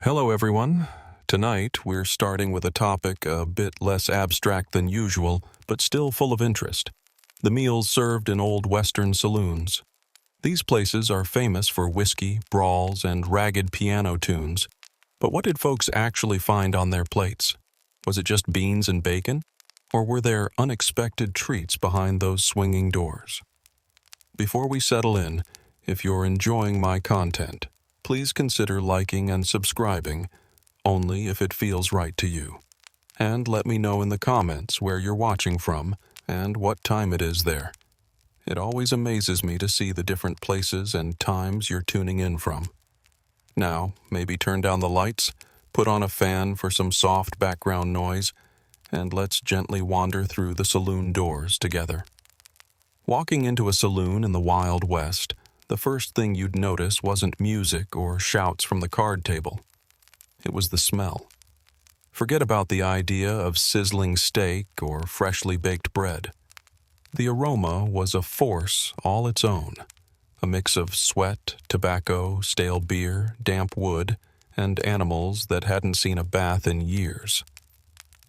Hello, everyone. Tonight, we're starting with a topic a bit less abstract than usual, but still full of interest. The meals served in old Western saloons. These places are famous for whiskey, brawls, and ragged piano tunes. But what did folks actually find on their plates? Was it just beans and bacon? Or were there unexpected treats behind those swinging doors? Before we settle in, if you're enjoying my content, please consider liking and subscribing, only if it feels right to you. And let me know in the comments where you're watching from and what time it is there. It always amazes me to see the different places and times you're tuning in from. Now, maybe turn down the lights, put on a fan for some soft background noise, and let's gently wander through the saloon doors together. Walking into a saloon in the Wild West, the first thing you'd notice wasn't music or shouts from the card table. It was the smell. Forget about the idea of sizzling steak or freshly baked bread. The aroma was a force all its own, a mix of sweat, tobacco, stale beer, damp wood, and animals that hadn't seen a bath in years.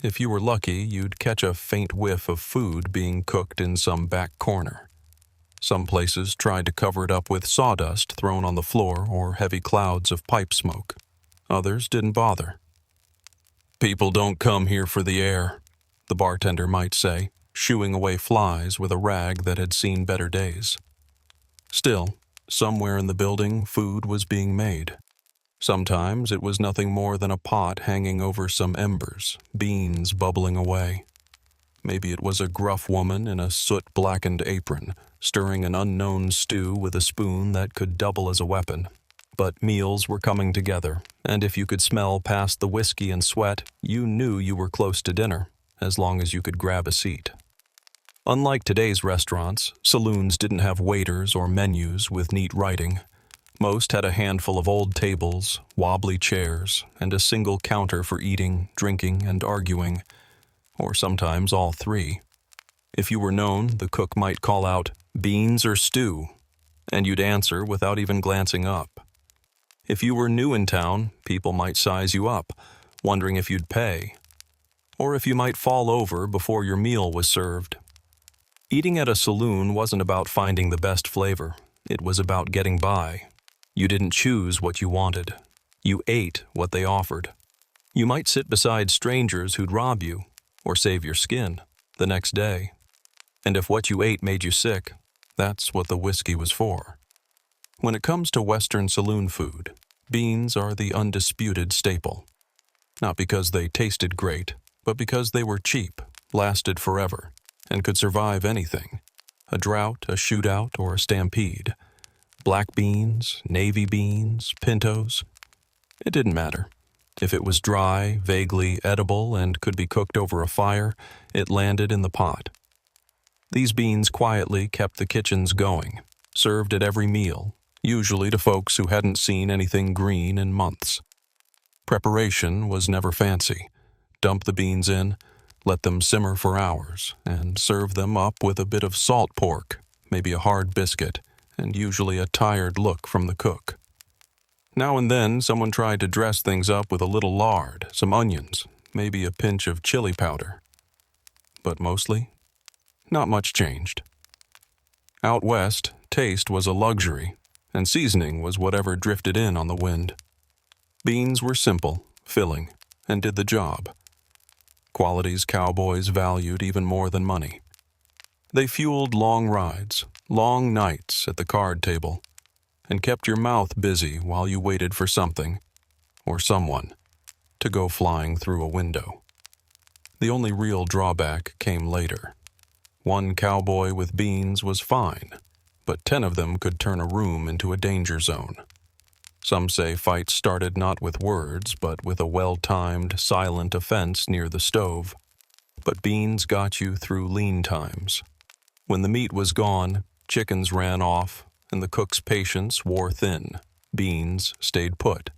If you were lucky, you'd catch a faint whiff of food being cooked in some back corner. Some places tried to cover it up with sawdust thrown on the floor or heavy clouds of pipe smoke. Others didn't bother. "People don't come here for the air," the bartender might say, shooing away flies with a rag that had seen better days. Still, somewhere in the building, food was being made. Sometimes it was nothing more than a pot hanging over some embers, beans bubbling away. Maybe it was a gruff woman in a soot-blackened apron, stirring an unknown stew with a spoon that could double as a weapon. But meals were coming together, and if you could smell past the whiskey and sweat, you knew you were close to dinner, as long as you could grab a seat. Unlike today's restaurants, saloons didn't have waiters or menus with neat writing. Most had a handful of old tables, wobbly chairs, and a single counter for eating, drinking, and arguing, or sometimes all three. If you were known, the cook might call out, "Beans or stew?" and you'd answer without even glancing up. If you were new in town, people might size you up, wondering if you'd pay, or if you might fall over before your meal was served. Eating at a saloon wasn't about finding the best flavor. It was about getting by. You didn't choose what you wanted. You ate what they offered. You might sit beside strangers who'd rob you, or save your skin, the next day. And if what you ate made you sick, that's what the whiskey was for. When it comes to Western saloon food, beans are the undisputed staple. Not because they tasted great, but because they were cheap, lasted forever, and could survive anything. A drought, a shootout, or a stampede. Black beans, navy beans, pintos. It didn't matter. If it was dry, vaguely edible, and could be cooked over a fire, it landed in the pot. These beans quietly kept the kitchens going, served at every meal, usually to folks who hadn't seen anything green in months. Preparation was never fancy. Dump the beans in, let them simmer for hours, and serve them up with a bit of salt pork, maybe a hard biscuit, and usually a tired look from the cook. Now and then, someone tried to dress things up with a little lard, some onions, maybe a pinch of chili powder. But mostly, not much changed. Out west, taste was a luxury, and seasoning was whatever drifted in on the wind. Beans were simple, filling, and did the job. Qualities cowboys valued even more than money. They fueled long rides, long nights at the card table, and kept your mouth busy while you waited for something, or someone, to go flying through a window. The only real drawback came later. One cowboy with beans was fine, but 10 of them could turn a room into a danger zone. Some say fights started not with words, but with a well-timed, silent offense near the stove. But beans got you through lean times. When the meat was gone, chickens ran off, and the cook's patience wore thin. Beans stayed put.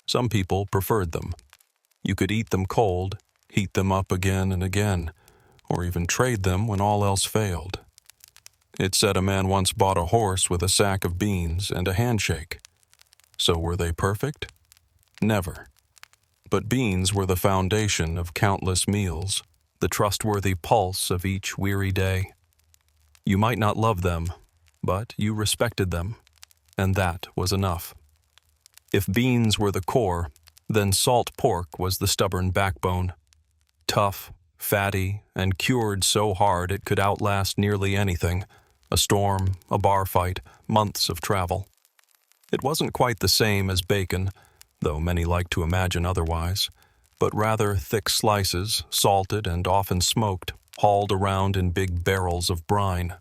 Some people preferred them. You could eat them cold, heat them up again and again, or even trade them when all else failed. It said a man once bought a horse with a sack of beans and a handshake. So were they perfect? Never. But beans were the foundation of countless meals, the trustworthy pulse of each weary day. You might not love them, but you respected them, and that was enough. If beans were the core, then salt pork was the stubborn backbone. Tough, fatty, and cured so hard it could outlast nearly anything: a storm, a bar fight, months of travel. It wasn't quite the same as bacon, though many like to imagine otherwise, but rather thick slices, salted and often smoked, hauled around in big barrels of brine.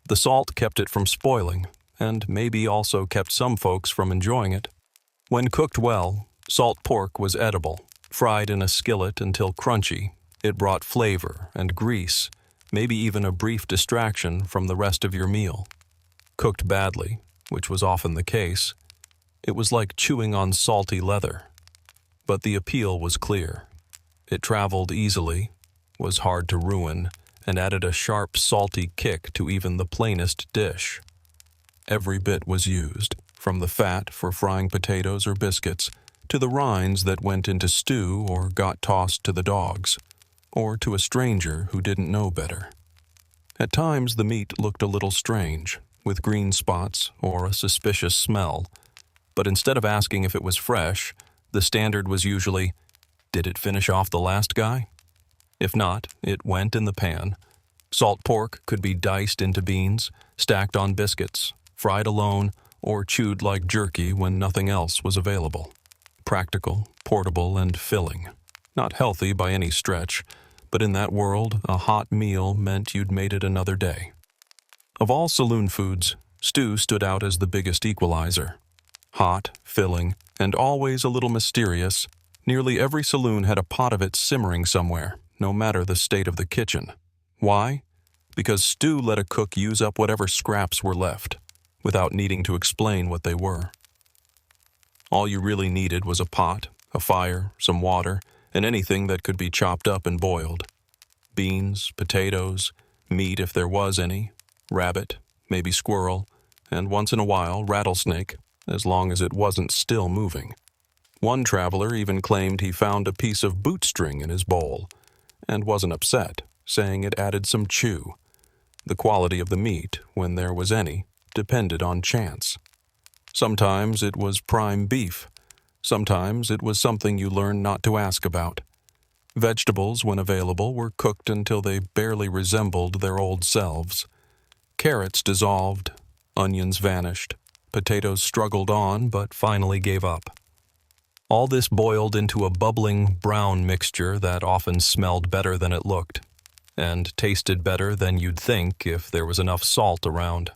The salt kept it from spoiling, and maybe also kept some folks from enjoying it. When cooked well, salt pork was edible. Fried in a skillet until crunchy, it brought flavor and grease, maybe even a brief distraction from the rest of your meal. Cooked badly, which was often the case, it was like chewing on salty leather. But the appeal was clear. It traveled easily, was hard to ruin, and added a sharp, salty kick to even the plainest dish. Every bit was used, from the fat for frying potatoes or biscuits, to the rinds that went into stew or got tossed to the dogs, or to a stranger who didn't know better. At times the meat looked a little strange, with green spots or a suspicious smell, but instead of asking if it was fresh, the standard was usually, "Did it finish off the last guy?" If not, it went in the pan. Salt pork could be diced into beans, stacked on biscuits, fried alone, or chewed like jerky when nothing else was available. Practical, portable, and filling. Not healthy by any stretch, but in that world, a hot meal meant you'd made it another day. Of all saloon foods, stew stood out as the biggest equalizer. Hot, filling, and always a little mysterious, nearly every saloon had a pot of it simmering somewhere, no matter the state of the kitchen. Why? Because stew let a cook use up whatever scraps were left, without needing to explain what they were. All you really needed was a pot, a fire, some water, and anything that could be chopped up and boiled. Beans, potatoes, meat if there was any, rabbit, maybe squirrel, and once in a while rattlesnake, as long as it wasn't still moving. One traveler even claimed he found a piece of bootstring in his bowl, and wasn't upset, saying it added some chew. The quality of the meat, when there was any, depended on chance. Sometimes it was prime beef. Sometimes it was something you learned not to ask about. Vegetables, when available, were cooked until they barely resembled their old selves. Carrots dissolved, onions vanished, potatoes struggled on but finally gave up. All this boiled into a bubbling, brown mixture that often smelled better than it looked, and tasted better than you'd think if there was enough salt around.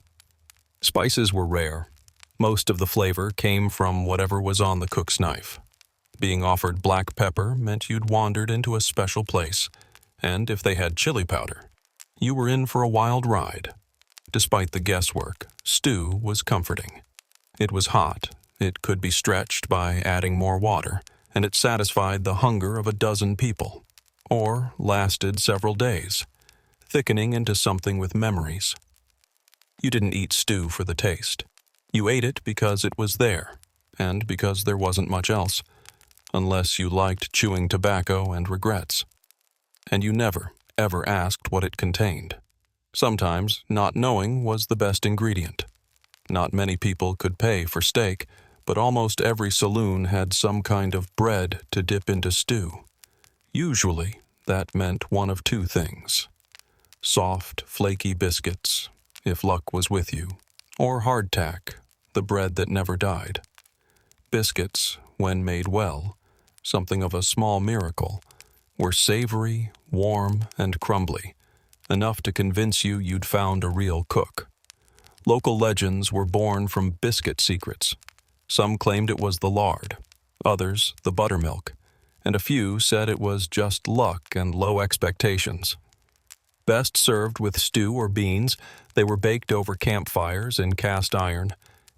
Spices were rare. Most of the flavor came from whatever was on the cook's knife. Being offered black pepper meant you'd wandered into a special place, and if they had chili powder, you were in for a wild ride. Despite the guesswork, stew was comforting. It was hot, it could be stretched by adding more water, and it satisfied the hunger of a dozen people, or lasted several days, thickening into something with memories. You didn't eat stew for the taste. You ate it because it was there, and because there wasn't much else, unless you liked chewing tobacco and regrets. And you never, ever asked what it contained. Sometimes not knowing was the best ingredient. Not many people could pay for steak, but almost every saloon had some kind of bread to dip into stew. Usually, that meant one of two things: soft, flaky biscuits, if luck was with you, or hardtack, the bread that never died. Biscuits, when made well, something of a small miracle, were savory, warm, and crumbly, enough to convince you you'd found a real cook. Local legends were born from biscuit secrets. Some claimed it was the lard, others the buttermilk, and a few said it was just luck and low expectations. Best served with stew or beans, they were baked over campfires in cast iron,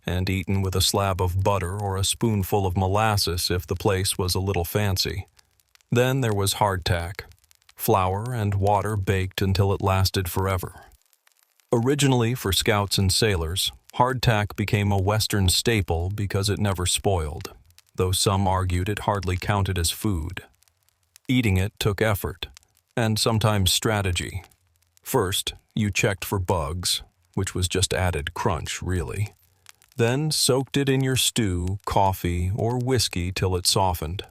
and eaten with a slab of butter or a spoonful of molasses if the place was a little fancy. Then there was hardtack, flour and water baked until it lasted forever. Originally for scouts and sailors, hardtack became a Western staple because it never spoiled. though some argued it hardly counted as food. Eating it took effort, and sometimes strategy. First, you checked for bugs, which was just added crunch, really. Then soaked it in your stew, coffee, or whiskey till it softened.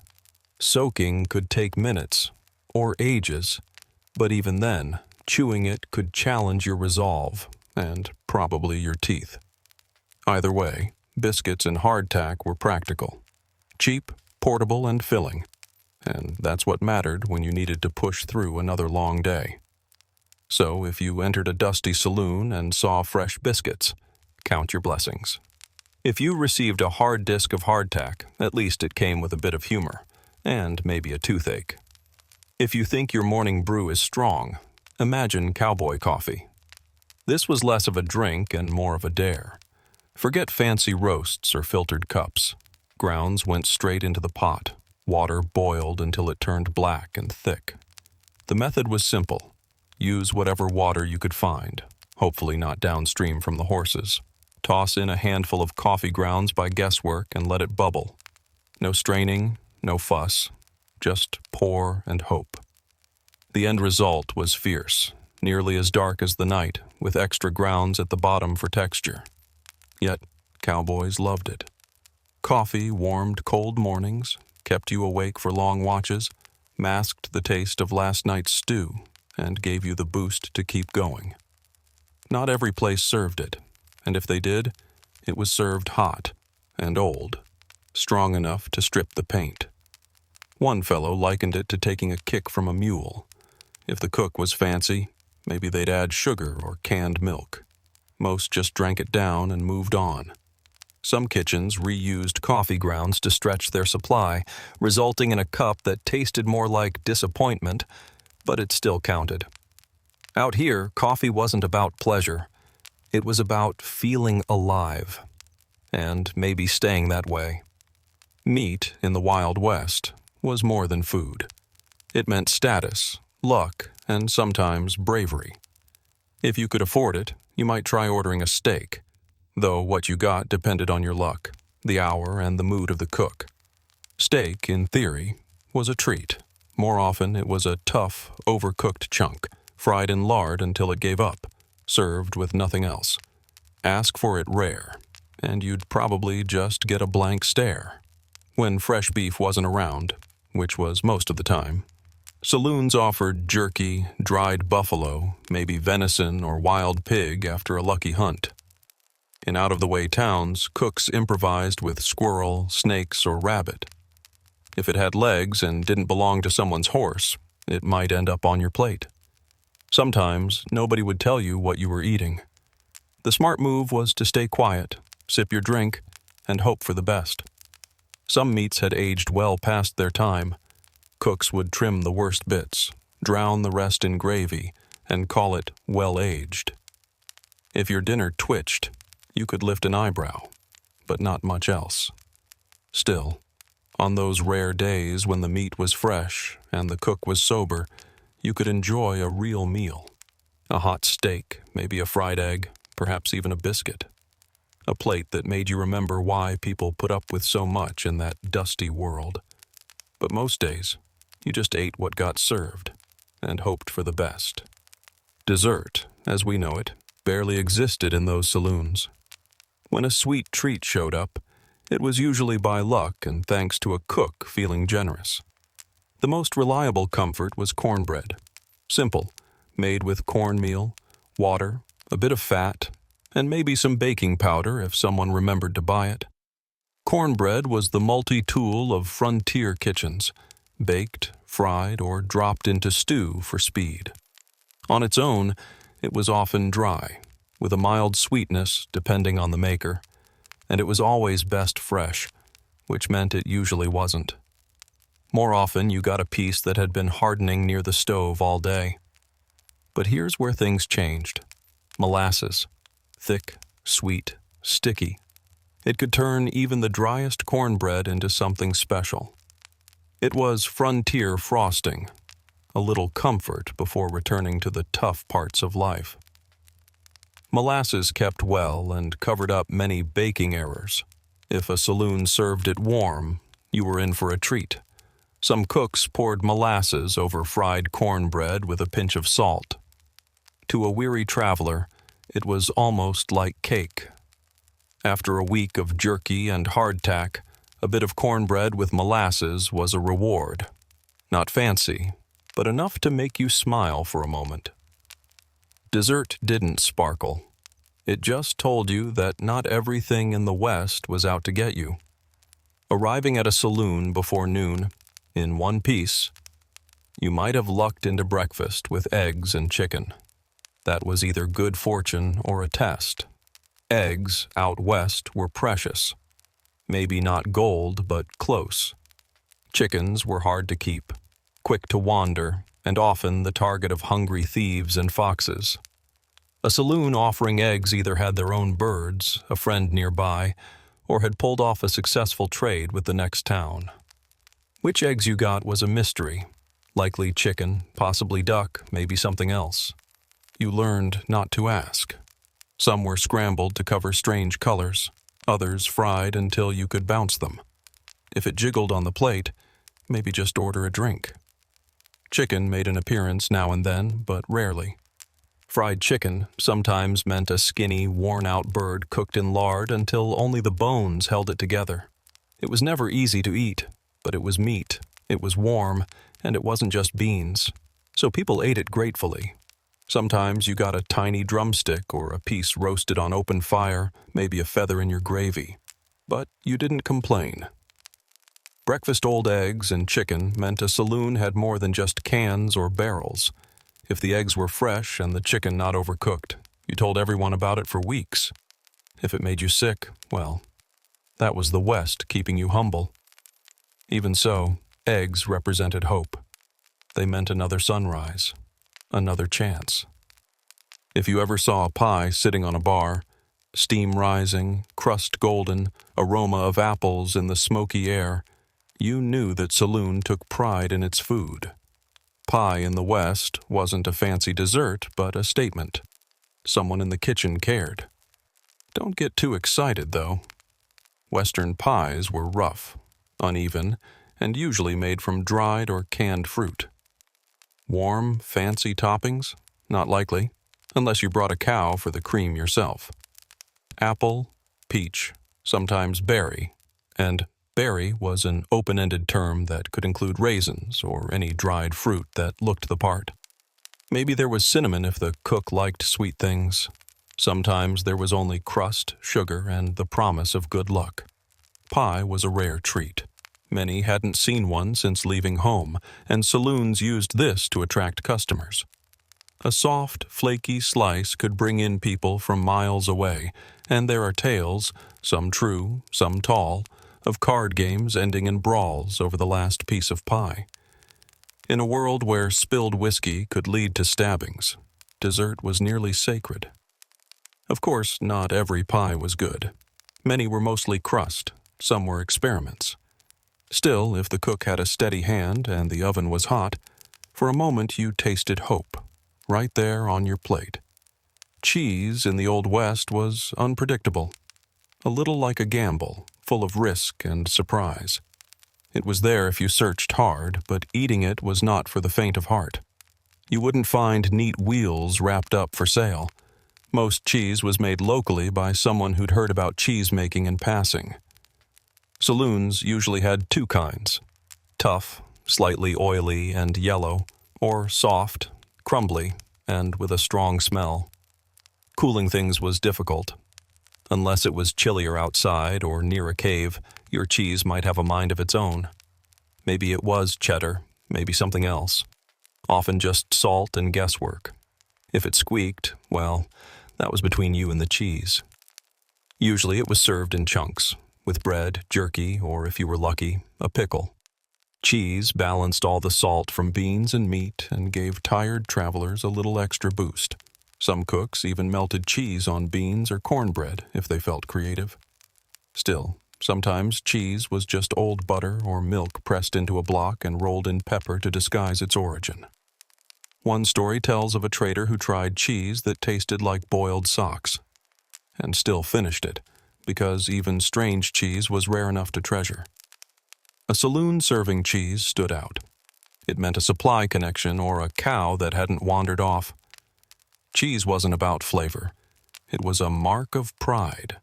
Soaking could take minutes, or ages, but even then, chewing it could challenge your resolve, and probably your teeth. Either way, biscuits and hardtack were practical. Cheap, portable, and filling. And that's what mattered when you needed to push through another long day. So if you entered a dusty saloon and saw fresh biscuits, count your blessings. If you received a hard disk of hardtack, at least it came with a bit of humor, and maybe a toothache. If you think your morning brew is strong, imagine cowboy coffee. This was less of a drink and more of a dare. Forget fancy roasts or filtered cups. Grounds went straight into the pot. Water boiled until it turned black and thick. The method was simple. Use whatever water you could find, hopefully not downstream from the horses. Toss in a handful of coffee grounds by guesswork and let it bubble. No straining, no fuss, just pour and hope. The end result was fierce, nearly as dark as the night, with extra grounds at the bottom for texture. Yet, cowboys loved it. Coffee warmed cold mornings, kept you awake for long watches, masked the taste of last night's stew, and gave you the boost to keep going. Not every place served it, and if they did, it was served hot and old, strong enough to strip the paint. One fellow likened it to taking a kick from a mule. If the cook was fancy, maybe they'd add sugar or canned milk. Most just drank it down and moved on. Some kitchens reused coffee grounds to stretch their supply, resulting in a cup that tasted more like disappointment, but it still counted. Out here, coffee wasn't about pleasure. It was about feeling alive, and maybe staying that way. Meat in the Wild West was more than food. It meant status, luck, and sometimes bravery. If you could afford it, you might try ordering a steak, though what you got depended on your luck, the hour, and the mood of the cook. Steak, in theory, was a treat. More often, it was a tough, overcooked chunk, fried in lard until it gave up, served with nothing else. Ask for it rare, and you'd probably just get a blank stare. When fresh beef wasn't around, which was most of the time, saloons offered jerky, dried buffalo, maybe venison or wild pig after a lucky hunt. In out-of-the-way towns, cooks improvised with squirrel, snakes, or rabbit. If it had legs and didn't belong to someone's horse, it might end up on your plate. Sometimes, nobody would tell you what you were eating. The smart move was to stay quiet, sip your drink, and hope for the best. Some meats had aged well past their time. Cooks would trim the worst bits, drown the rest in gravy, and call it well-aged. If your dinner twitched, you could lift an eyebrow, but not much else. Still, on those rare days when the meat was fresh and the cook was sober, you could enjoy a real meal. A hot steak, maybe a fried egg, perhaps even a biscuit. A plate that made you remember why people put up with so much in that dusty world. But most days, you just ate what got served and hoped for the best. Dessert, as we know it, barely existed in those saloons. When a sweet treat showed up, it was usually by luck and thanks to a cook feeling generous. The most reliable comfort was cornbread. Simple, made with cornmeal, water, a bit of fat, and maybe some baking powder if someone remembered to buy it. Cornbread was the multi-tool of frontier kitchens, baked, fried, or dropped into stew for speed. On its own, it was often dry, with a mild sweetness depending on the maker, and it was always best fresh, which meant it usually wasn't. More often, you got a piece that had been hardening near the stove all day. But here's where things changed. Molasses. Thick, sweet, sticky. It could turn even the driest cornbread into something special. It was frontier frosting, a little comfort before returning to the tough parts of life. Molasses kept well and covered up many baking errors. If a saloon served it warm, You were in for a treat. Some cooks poured molasses over fried cornbread with a pinch of salt. To a weary traveler, it was almost like cake. After a week of jerky and hardtack, a bit of cornbread with molasses was a reward. Not fancy, but enough to make you smile for a moment. Dessert didn't sparkle. It just told you that not everything in the West was out to get you. Arriving at a saloon before noon, in one piece, you might have lucked into breakfast with eggs and chicken. That was either good fortune or a test. Eggs out west were precious. Maybe not gold, but close. Chickens were hard to keep, quick to wander, and often the target of hungry thieves and foxes. A saloon offering eggs either had their own birds, a friend nearby, or had pulled off a successful trade with the next town. Which eggs you got was a mystery. Likely chicken, possibly duck, maybe something else. You learned not to ask. Some were scrambled to cover strange colors, others fried until you could bounce them. If it jiggled on the plate, maybe just order a drink. Chicken made an appearance now and then, but rarely. Fried chicken sometimes meant a skinny, worn-out bird cooked in lard until only the bones held it together. It was never easy to eat, but it was meat, it was warm, and it wasn't just beans. So people ate it gratefully. Sometimes you got a tiny drumstick or a piece roasted on open fire, maybe a feather in your gravy. But you didn't complain. Breakfast old eggs and chicken meant a saloon had more than just cans or barrels. If the eggs were fresh and the chicken not overcooked, you told everyone about it for weeks. If it made you sick, well, that was the West keeping you humble. Even so, eggs represented hope. They meant another sunrise, another chance. If you ever saw a pie sitting on a bar, steam rising, crust golden, aroma of apples in the smoky air, you knew that saloon took pride in its food. Pie in the West wasn't a fancy dessert, but a statement. Someone in the kitchen cared. Don't get too excited, though. Western pies were rough, uneven, and usually made from dried or canned fruit. Warm, fancy toppings? Not likely, unless you brought a cow for the cream yourself. Apple, peach, sometimes berry, and berry was an open-ended term that could include raisins or any dried fruit that looked the part. Maybe there was cinnamon if the cook liked sweet things. Sometimes there was only crust, sugar, and the promise of good luck. Pie was a rare treat. Many hadn't seen one since leaving home, and saloons used this to attract customers. A soft, flaky slice could bring in people from miles away, and there are tales, some true, some tall, of card games ending in brawls over the last piece of pie. In a world where spilled whiskey could lead to stabbings, dessert was nearly sacred. Of course, not every pie was good. Many were mostly crust, some were experiments. Still, if the cook had a steady hand and the oven was hot, for a moment you tasted hope, right there on your plate. Cheese in the Old West was unpredictable, a little like a gamble, full of risk and surprise. It was there if you searched hard, but eating it was not for the faint of heart. You wouldn't find neat wheels wrapped up for sale. Most cheese was made locally by someone who'd heard about cheese making in passing. Saloons usually had two kinds: tough, slightly oily and yellow, or soft, crumbly, and with a strong smell. Cooling things was difficult. Unless it was chillier outside or near a cave, your cheese might have a mind of its own. Maybe it was cheddar, maybe something else. Often just salt and guesswork. If it squeaked, well, that was between you and the cheese. Usually it was served in chunks, with bread, jerky, or if you were lucky, a pickle. Cheese balanced all the salt from beans and meat and gave tired travelers a little extra boost. Some cooks even melted cheese on beans or cornbread if they felt creative. Still, sometimes cheese was just old butter or milk pressed into a block and rolled in pepper to disguise its origin. One story tells of a trader who tried cheese that tasted like boiled socks, and still finished it, because even strange cheese was rare enough to treasure. A saloon serving cheese stood out. It meant a supply connection or a cow that hadn't wandered off. Cheese wasn't about flavor. It was a mark of pride,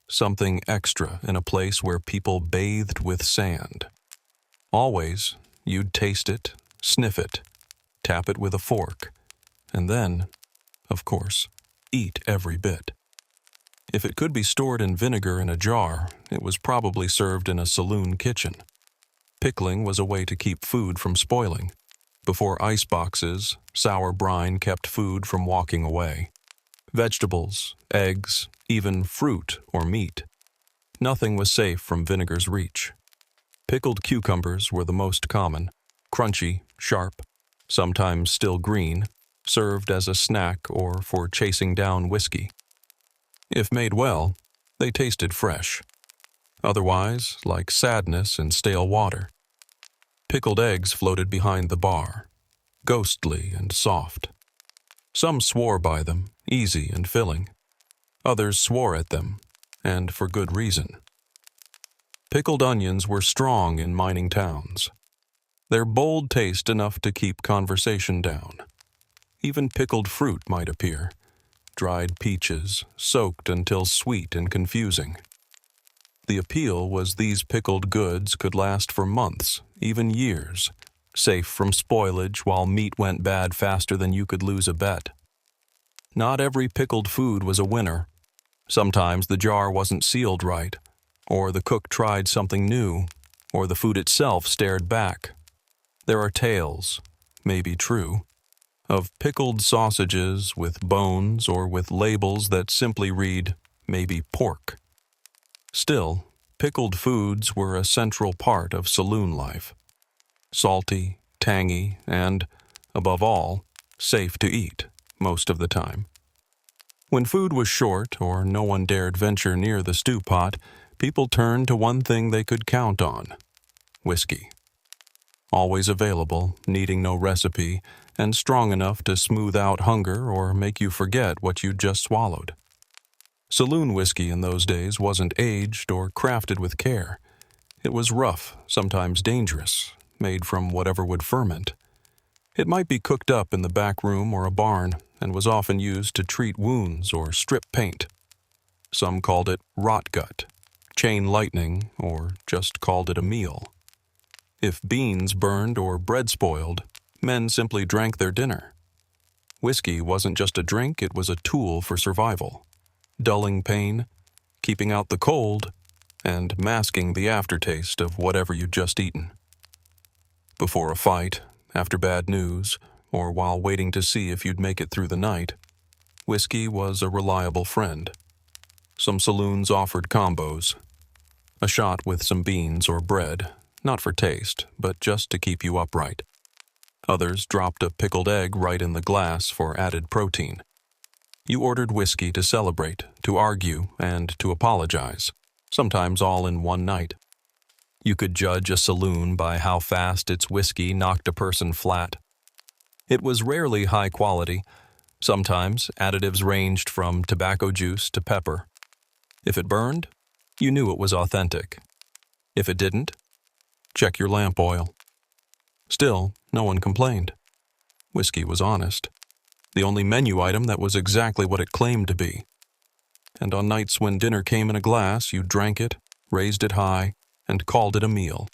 something extra in a place where people bathed with sand. Always, you'd taste it, sniff it, tap it with a fork, and then, of course, eat every bit. If it could be stored in vinegar in a jar, it was probably served in a saloon kitchen. Pickling was a way to keep food from spoiling. Before ice boxes, sour brine kept food from walking away. Vegetables, eggs, even fruit or meat. Nothing was safe from vinegar's reach. Pickled cucumbers were the most common, crunchy, sharp, sometimes still green, served as a snack or for chasing down whiskey. If made well, they tasted fresh. Otherwise, like sadness in stale water. Pickled eggs floated behind the bar, ghostly and soft. Some swore by them, easy and filling. Others swore at them, and for good reason. Pickled onions were strong in mining towns. Their bold taste enough to keep conversation down. Even pickled fruit might appear. Dried peaches, soaked until sweet and confusing. The appeal was these pickled goods could last for months, even years, safe from spoilage while meat went bad faster than you could lose a bet. Not every pickled food was a winner. Sometimes the jar wasn't sealed right, or the cook tried something new, or the food itself stared back. There are tales, maybe true, of pickled sausages with bones or with labels that simply read, maybe pork. Still, pickled foods were a central part of saloon life. Salty, tangy, and, above all, safe to eat, most of the time. When food was short or no one dared venture near the stew pot, people turned to one thing they could count on: whiskey. Always available, needing no recipe, and strong enough to smooth out hunger or make you forget what you'd just swallowed. Saloon whiskey in those days wasn't aged or crafted with care. It was rough, sometimes dangerous, made from whatever would ferment. It might be cooked up in the back room or a barn and was often used to treat wounds or strip paint. Some called it rot gut, chain lightning, or just called it a meal. If beans burned or bread spoiled, men simply drank their dinner. Whiskey wasn't just a drink, it was a tool for survival. Dulling pain, keeping out the cold, and masking the aftertaste of whatever you'd just eaten. Before a fight, after bad news, or while waiting to see if you'd make it through the night, whiskey was a reliable friend. Some saloons offered combos. A shot with some beans or bread, not for taste, but just to keep you upright. Others dropped a pickled egg right in the glass for added protein. You ordered whiskey to celebrate, to argue, and to apologize, sometimes all in one night. You could judge a saloon by how fast its whiskey knocked a person flat. It was rarely high quality. Sometimes additives ranged from tobacco juice to pepper. If it burned, you knew it was authentic. If it didn't, check your lamp oil. Still, no one complained. Whiskey was honest. The only menu item that was exactly what it claimed to be. And on nights when dinner came in a glass, you drank it, raised it high, and called it a meal.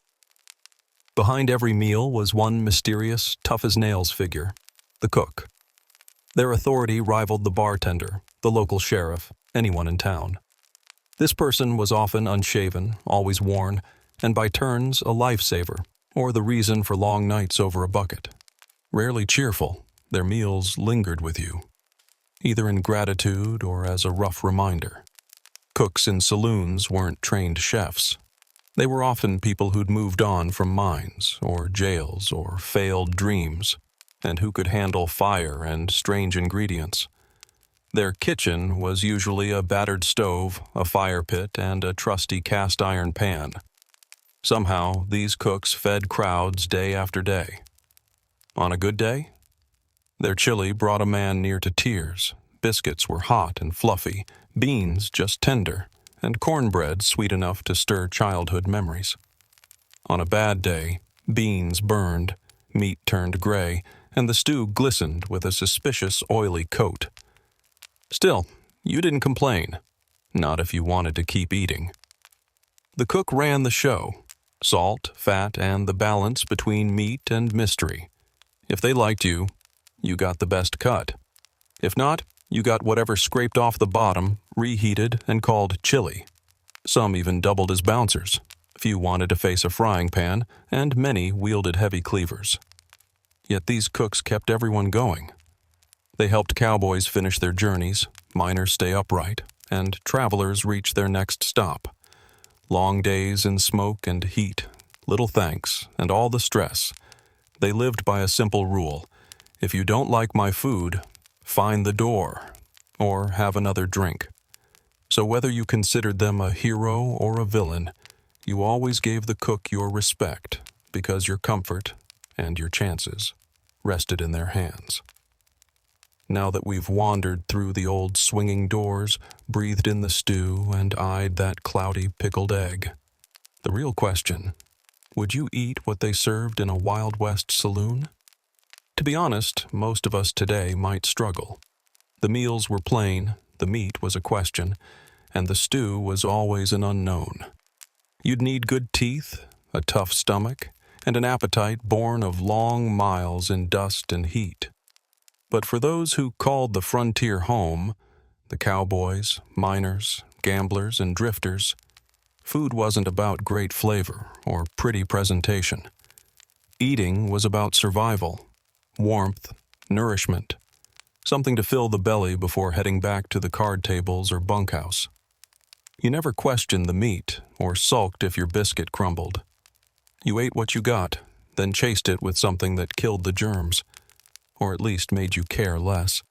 Behind every meal was one mysterious, tough-as-nails figure, the cook. Their authority rivaled the bartender, the local sheriff, anyone in town. This person was often unshaven, always worn, and by turns a lifesaver, or the reason for long nights over a bucket. Rarely cheerful, their meals lingered with you, either in gratitude or as a rough reminder. Cooks in saloons weren't trained chefs. They were often people who'd moved on from mines or jails or failed dreams, and who could handle fire and strange ingredients. Their kitchen was usually a battered stove, a fire pit, and a trusty cast iron pan. Somehow, these cooks fed crowds day after day. On a good day, their chili brought a man near to tears. Biscuits were hot and fluffy, beans just tender, and cornbread sweet enough to stir childhood memories. On a bad day, beans burned, meat turned gray, and the stew glistened with a suspicious oily coat. Still, you didn't complain, not if you wanted to keep eating. The cook ran the show, salt, fat, and the balance between meat and mystery. If they liked you, you got the best cut. If not, you got whatever scraped off the bottom, reheated, and called chili. Some even doubled as bouncers. Few wanted to face a frying pan, and many wielded heavy cleavers. Yet these cooks kept everyone going. They helped cowboys finish their journeys, miners stay upright, and travelers reach their next stop. Long days in smoke and heat, little thanks, and all the stress. They lived by a simple rule: if you don't like my food, find the door, or have another drink. So whether you considered them a hero or a villain, you always gave the cook your respect, because your comfort and your chances rested in their hands. Now that we've wandered through the old swinging doors, breathed in the stew, and eyed that cloudy pickled egg, the real question: would you eat what they served in a Wild West saloon? To be honest, most of us today might struggle. The meals were plain, the meat was a question, and the stew was always an unknown. You'd need good teeth, a tough stomach, and an appetite born of long miles in dust and heat. But for those who called the frontier home, the cowboys, miners, gamblers, and drifters, food wasn't about great flavor or pretty presentation. Eating was about survival, warmth, nourishment, something to fill the belly before heading back to the card tables or bunkhouse. You never questioned the meat or sulked if your biscuit crumbled. You ate what you got, then chased it with something that killed the germs, or at least made you care less.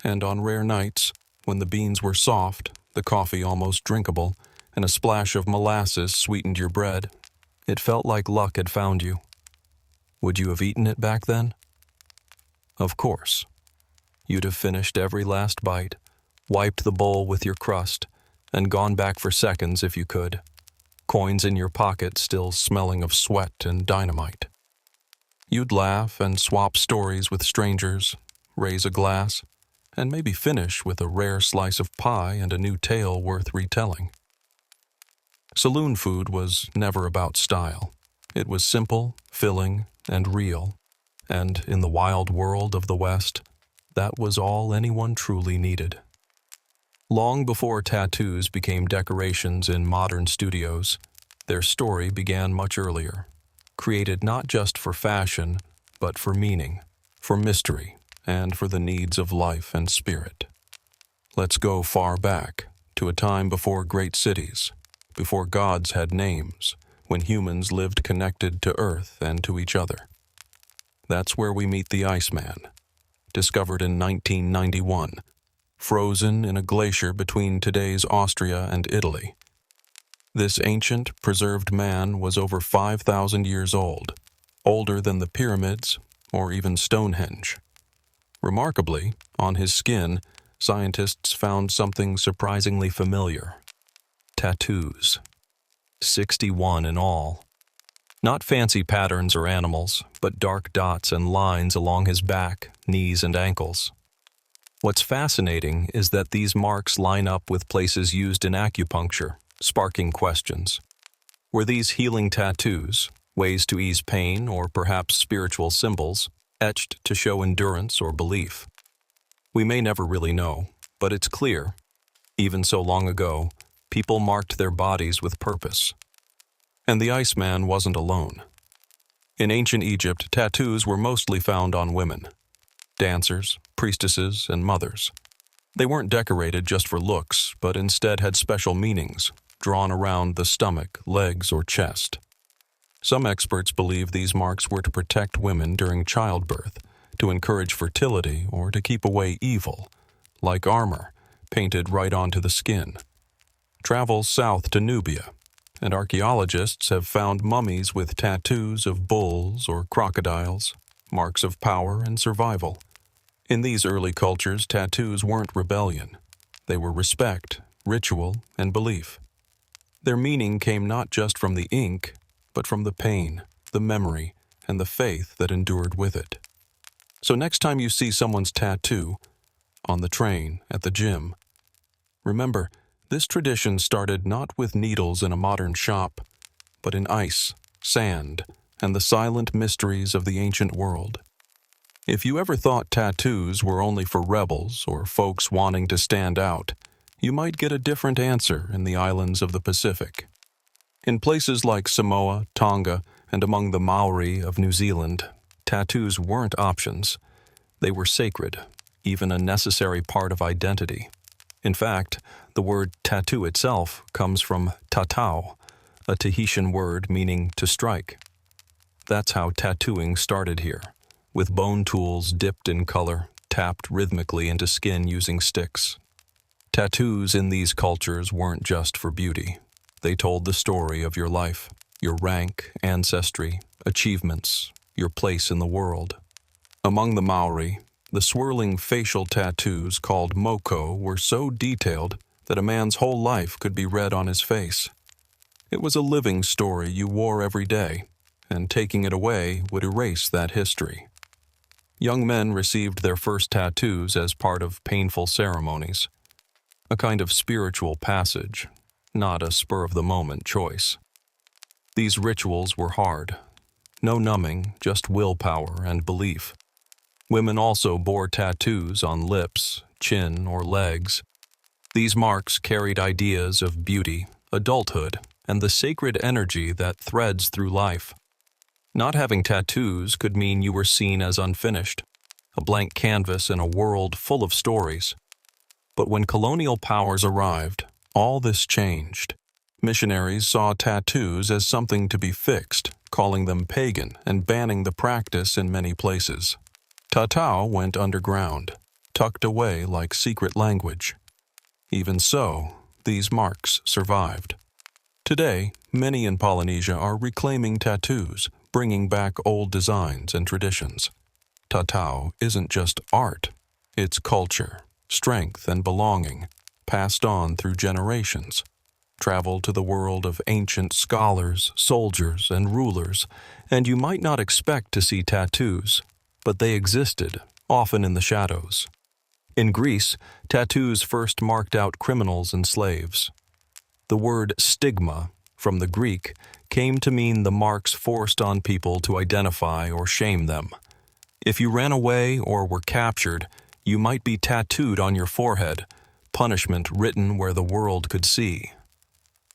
And on rare nights, when the beans were soft, the coffee almost drinkable, and a splash of molasses sweetened your bread, it felt like luck had found you. Would you have eaten it back then? Of course. You'd have finished every last bite, wiped the bowl with your crust, and gone back for seconds if you could, coins in your pocket still smelling of sweat and dynamite. You'd laugh and swap stories with strangers, raise a glass, and maybe finish with a rare slice of pie and a new tale worth retelling. Saloon food was never about style. It was simple, filling, and real, and in the wild world of the West, that was all anyone truly needed. Long before tattoos became decorations in modern studios, their story began much earlier, created not just for fashion, but for meaning, for mystery, and for the needs of life and spirit. Let's go far back, to a time before great cities, before gods had names, when humans lived connected to Earth and to each other. That's where we meet the Iceman, discovered in 1991, frozen in a glacier between today's Austria and Italy. This ancient, preserved man was over 5,000 years old, older than the pyramids or even Stonehenge. Remarkably, on his skin, scientists found something surprisingly familiar: tattoos. 61 in all. Not fancy patterns or animals, but dark dots and lines along his back, knees, and ankles. What's fascinating is that these marks line up with places used in acupuncture, sparking questions. Were these healing tattoos, ways to ease pain, or perhaps spiritual symbols, etched to show endurance or belief? We may never really know, but it's clear, even so long ago, people marked their bodies with purpose. And the Iceman wasn't alone. In ancient Egypt, tattoos were mostly found on women: dancers, priestesses, and mothers. They weren't decorated just for looks, but instead had special meanings, drawn around the stomach, legs, or chest. Some experts believe these marks were to protect women during childbirth, to encourage fertility, or to keep away evil, like armor, painted right onto the skin. Travel south to Nubia, and archaeologists have found mummies with tattoos of bulls or crocodiles, marks of power and survival. In these early cultures, tattoos weren't rebellion. They were respect, ritual, and belief. Their meaning came not just from the ink, but from the pain, the memory, and the faith that endured with it. So next time you see someone's tattoo, on the train, at the gym, remember, this tradition started not with needles in a modern shop, but in ice, sand, and the silent mysteries of the ancient world. If you ever thought tattoos were only for rebels or folks wanting to stand out, you might get a different answer in the islands of the Pacific. In places like Samoa, Tonga, and among the Maori of New Zealand, tattoos weren't options. They were sacred, even a necessary part of identity. In fact, the word tattoo itself comes from tatau, a Tahitian word meaning to strike. That's how tattooing started here, with bone tools dipped in color, tapped rhythmically into skin using sticks. Tattoos in these cultures weren't just for beauty. They told the story of your life, your rank, ancestry, achievements, your place in the world. Among the Maori, the swirling facial tattoos called moko were so detailed that a man's whole life could be read on his face. It was a living story you wore every day, and taking it away would erase that history. Young men received their first tattoos as part of painful ceremonies, a kind of spiritual passage, not a spur-of-the-moment choice. These rituals were hard. No numbing, just willpower and belief. Women also bore tattoos on lips, chin, or legs. These marks carried ideas of beauty, adulthood, and the sacred energy that threads through life. Not having tattoos could mean you were seen as unfinished, a blank canvas in a world full of stories. But when colonial powers arrived, all this changed. Missionaries saw tattoos as something to be fixed, calling them pagan and banning the practice in many places. Tatau went underground, tucked away like secret language. Even so, these marks survived. Today, many in Polynesia are reclaiming tattoos, bringing back old designs and traditions. Tatau isn't just art, it's culture, strength, and belonging, passed on through generations. Travel to the world of ancient scholars, soldiers, and rulers, and you might not expect to see tattoos, but they existed, often in the shadows. In Greece, tattoos first marked out criminals and slaves. The word stigma, from the Greek, came to mean the marks forced on people to identify or shame them. If you ran away or were captured, you might be tattooed on your forehead, punishment written where the world could see.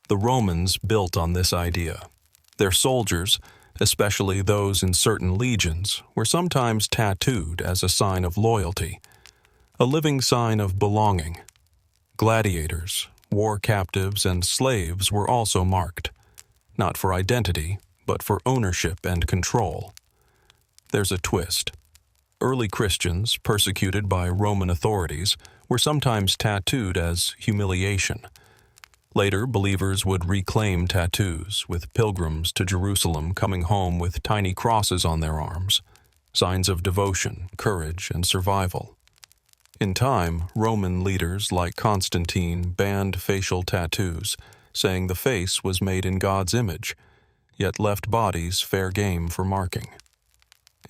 The Romans built on this idea. Their soldiers, especially those in certain legions, were sometimes tattooed as a sign of loyalty, a living sign of belonging. Gladiators, war captives, and slaves were also marked, not for identity, but for ownership and control. There's a twist. Early Christians, persecuted by Roman authorities, were sometimes tattooed as humiliation. Later, believers would reclaim tattoos, with pilgrims to Jerusalem coming home with tiny crosses on their arms, signs of devotion, courage, and survival. In time, Roman leaders like Constantine banned facial tattoos, saying the face was made in God's image, yet left bodies fair game for marking.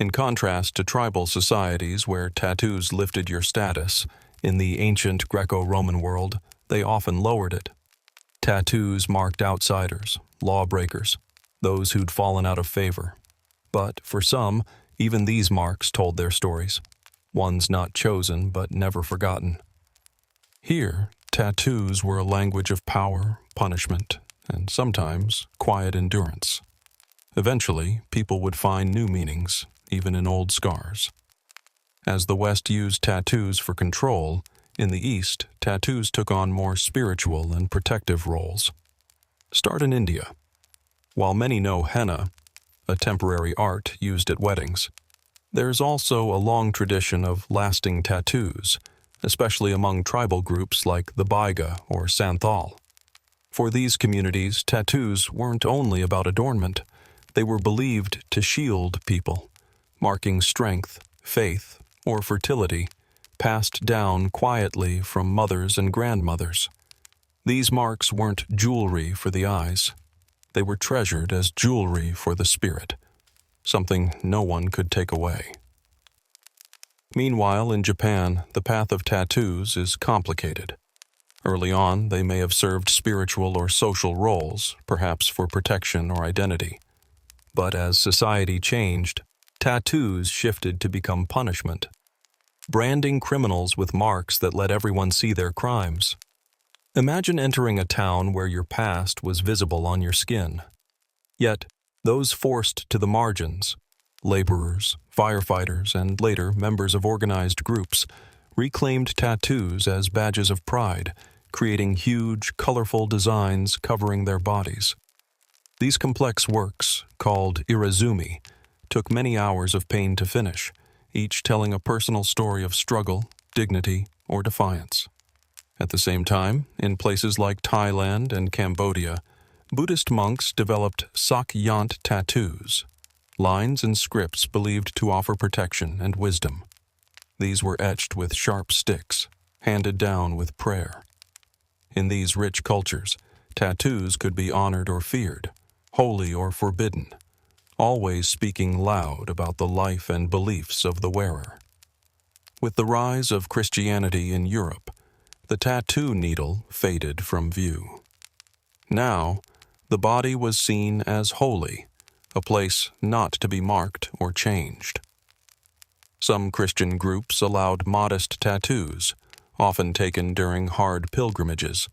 In contrast to tribal societies where tattoos lifted your status, in the ancient Greco-Roman world, they often lowered it. Tattoos marked outsiders, lawbreakers, those who'd fallen out of favor. But for some, even these marks told their stories, ones not chosen but never forgotten. Here, tattoos were a language of power, punishment, and sometimes quiet endurance. Eventually, people would find new meanings, even in old scars. As the West used tattoos for control, in the East, tattoos took on more spiritual and protective roles. Start in India. While many know henna, a temporary art used at weddings, there's also a long tradition of lasting tattoos, especially among tribal groups like the Baiga or Santhal. For these communities, tattoos weren't only about adornment. They were believed to shield people, marking strength, faith, or fertility, passed down quietly from mothers and grandmothers. These marks weren't jewelry for the eyes. They were treasured as jewelry for the spirit, something no one could take away. Meanwhile, in Japan, the path of tattoos is complicated. Early on, they may have served spiritual or social roles, perhaps for protection or identity. But as society changed, tattoos shifted to become punishment, branding criminals with marks that let everyone see their crimes. Imagine entering a town where your past was visible on your skin. Yet, those forced to the margins, laborers, firefighters, and later members of organized groups, reclaimed tattoos as badges of pride, creating huge, colorful designs covering their bodies. These complex works, called irazumi, took many hours of pain to finish, each telling a personal story of struggle, dignity, or defiance. At the same time, in places like Thailand and Cambodia, Buddhist monks developed sakyant tattoos, lines and scripts believed to offer protection and wisdom. These were etched with sharp sticks, handed down with prayer. In these rich cultures, tattoos could be honored or feared, holy or forbidden, always speaking loud about the life and beliefs of the wearer. With the rise of Christianity in Europe, the tattoo needle faded from view. Now, the body was seen as holy, a place not to be marked or changed. Some Christian groups allowed modest tattoos, often taken during hard pilgrimages,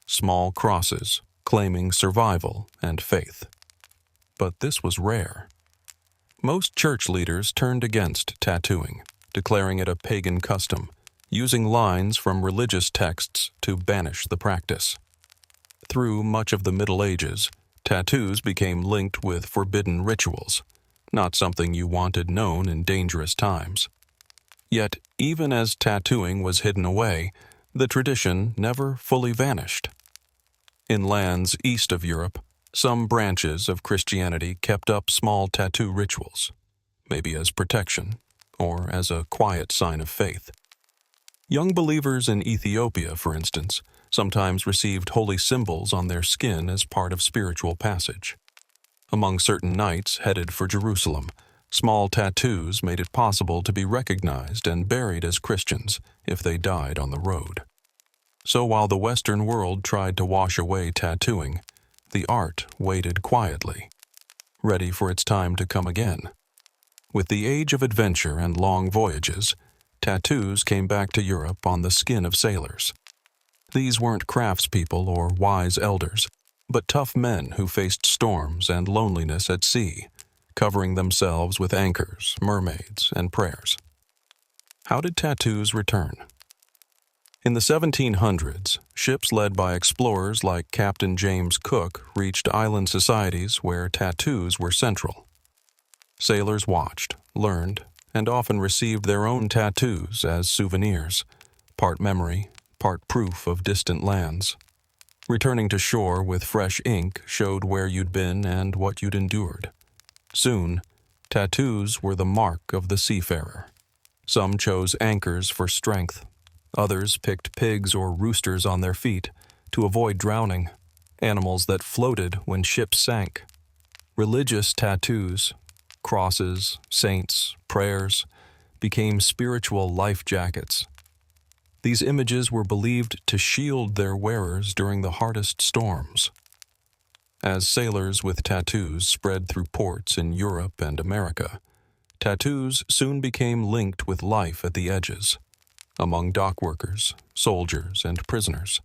small crosses claiming survival and faith. But this was rare. Most church leaders turned against tattooing, declaring it a pagan custom, using lines from religious texts to banish the practice. Through much of the Middle Ages, tattoos became linked with forbidden rituals, not something you wanted known in dangerous times. Yet, even as tattooing was hidden away, the tradition never fully vanished. In lands east of Europe, some branches of Christianity kept up small tattoo rituals, maybe as protection or as a quiet sign of faith. Young believers in Ethiopia, for instance, sometimes received holy symbols on their skin as part of spiritual passage. Among certain knights headed for Jerusalem, small tattoos made it possible to be recognized and buried as Christians if they died on the road. So while the Western world tried to wash away tattooing, the art waited quietly, ready for its time to come again. With the age of adventure and long voyages, tattoos came back to Europe on the skin of sailors. These weren't craftspeople or wise elders, but tough men who faced storms and loneliness at sea, covering themselves with anchors, mermaids, and prayers. How did tattoos return? In the 1700s, ships led by explorers like Captain James Cook reached island societies where tattoos were central. Sailors watched, learned, and often received their own tattoos as souvenirs, part memory, part proof of distant lands. Returning to shore with fresh ink showed where you'd been and what you'd endured. Soon, tattoos were the mark of the seafarer. Some chose anchors for strength. Others picked pigs or roosters on their feet to avoid drowning, animals that floated when ships sank. Religious tattoos, crosses, saints, prayers, became spiritual life jackets. These images were believed to shield their wearers during the hardest storms. As sailors with tattoos spread through ports in Europe and America, tattoos soon became linked with life at the edges, among dock workers, soldiers, and prisoners.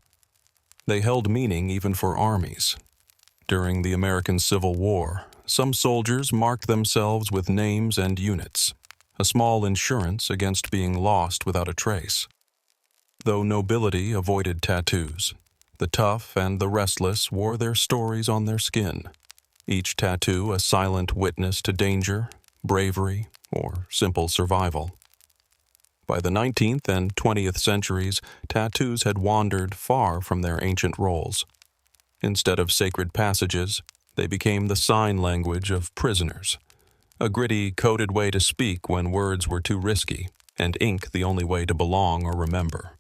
They held meaning even for armies. During the American Civil War, some soldiers marked themselves with names and units, a small insurance against being lost without a trace. Though nobility avoided tattoos, the tough and the restless wore their stories on their skin, each tattoo a silent witness to danger, bravery, or simple survival. By the 19th and 20th centuries, tattoos had wandered far from their ancient roles. Instead of sacred passages, they became the sign language of prisoners, a gritty, coded way to speak when words were too risky, and ink the only way to belong or remember.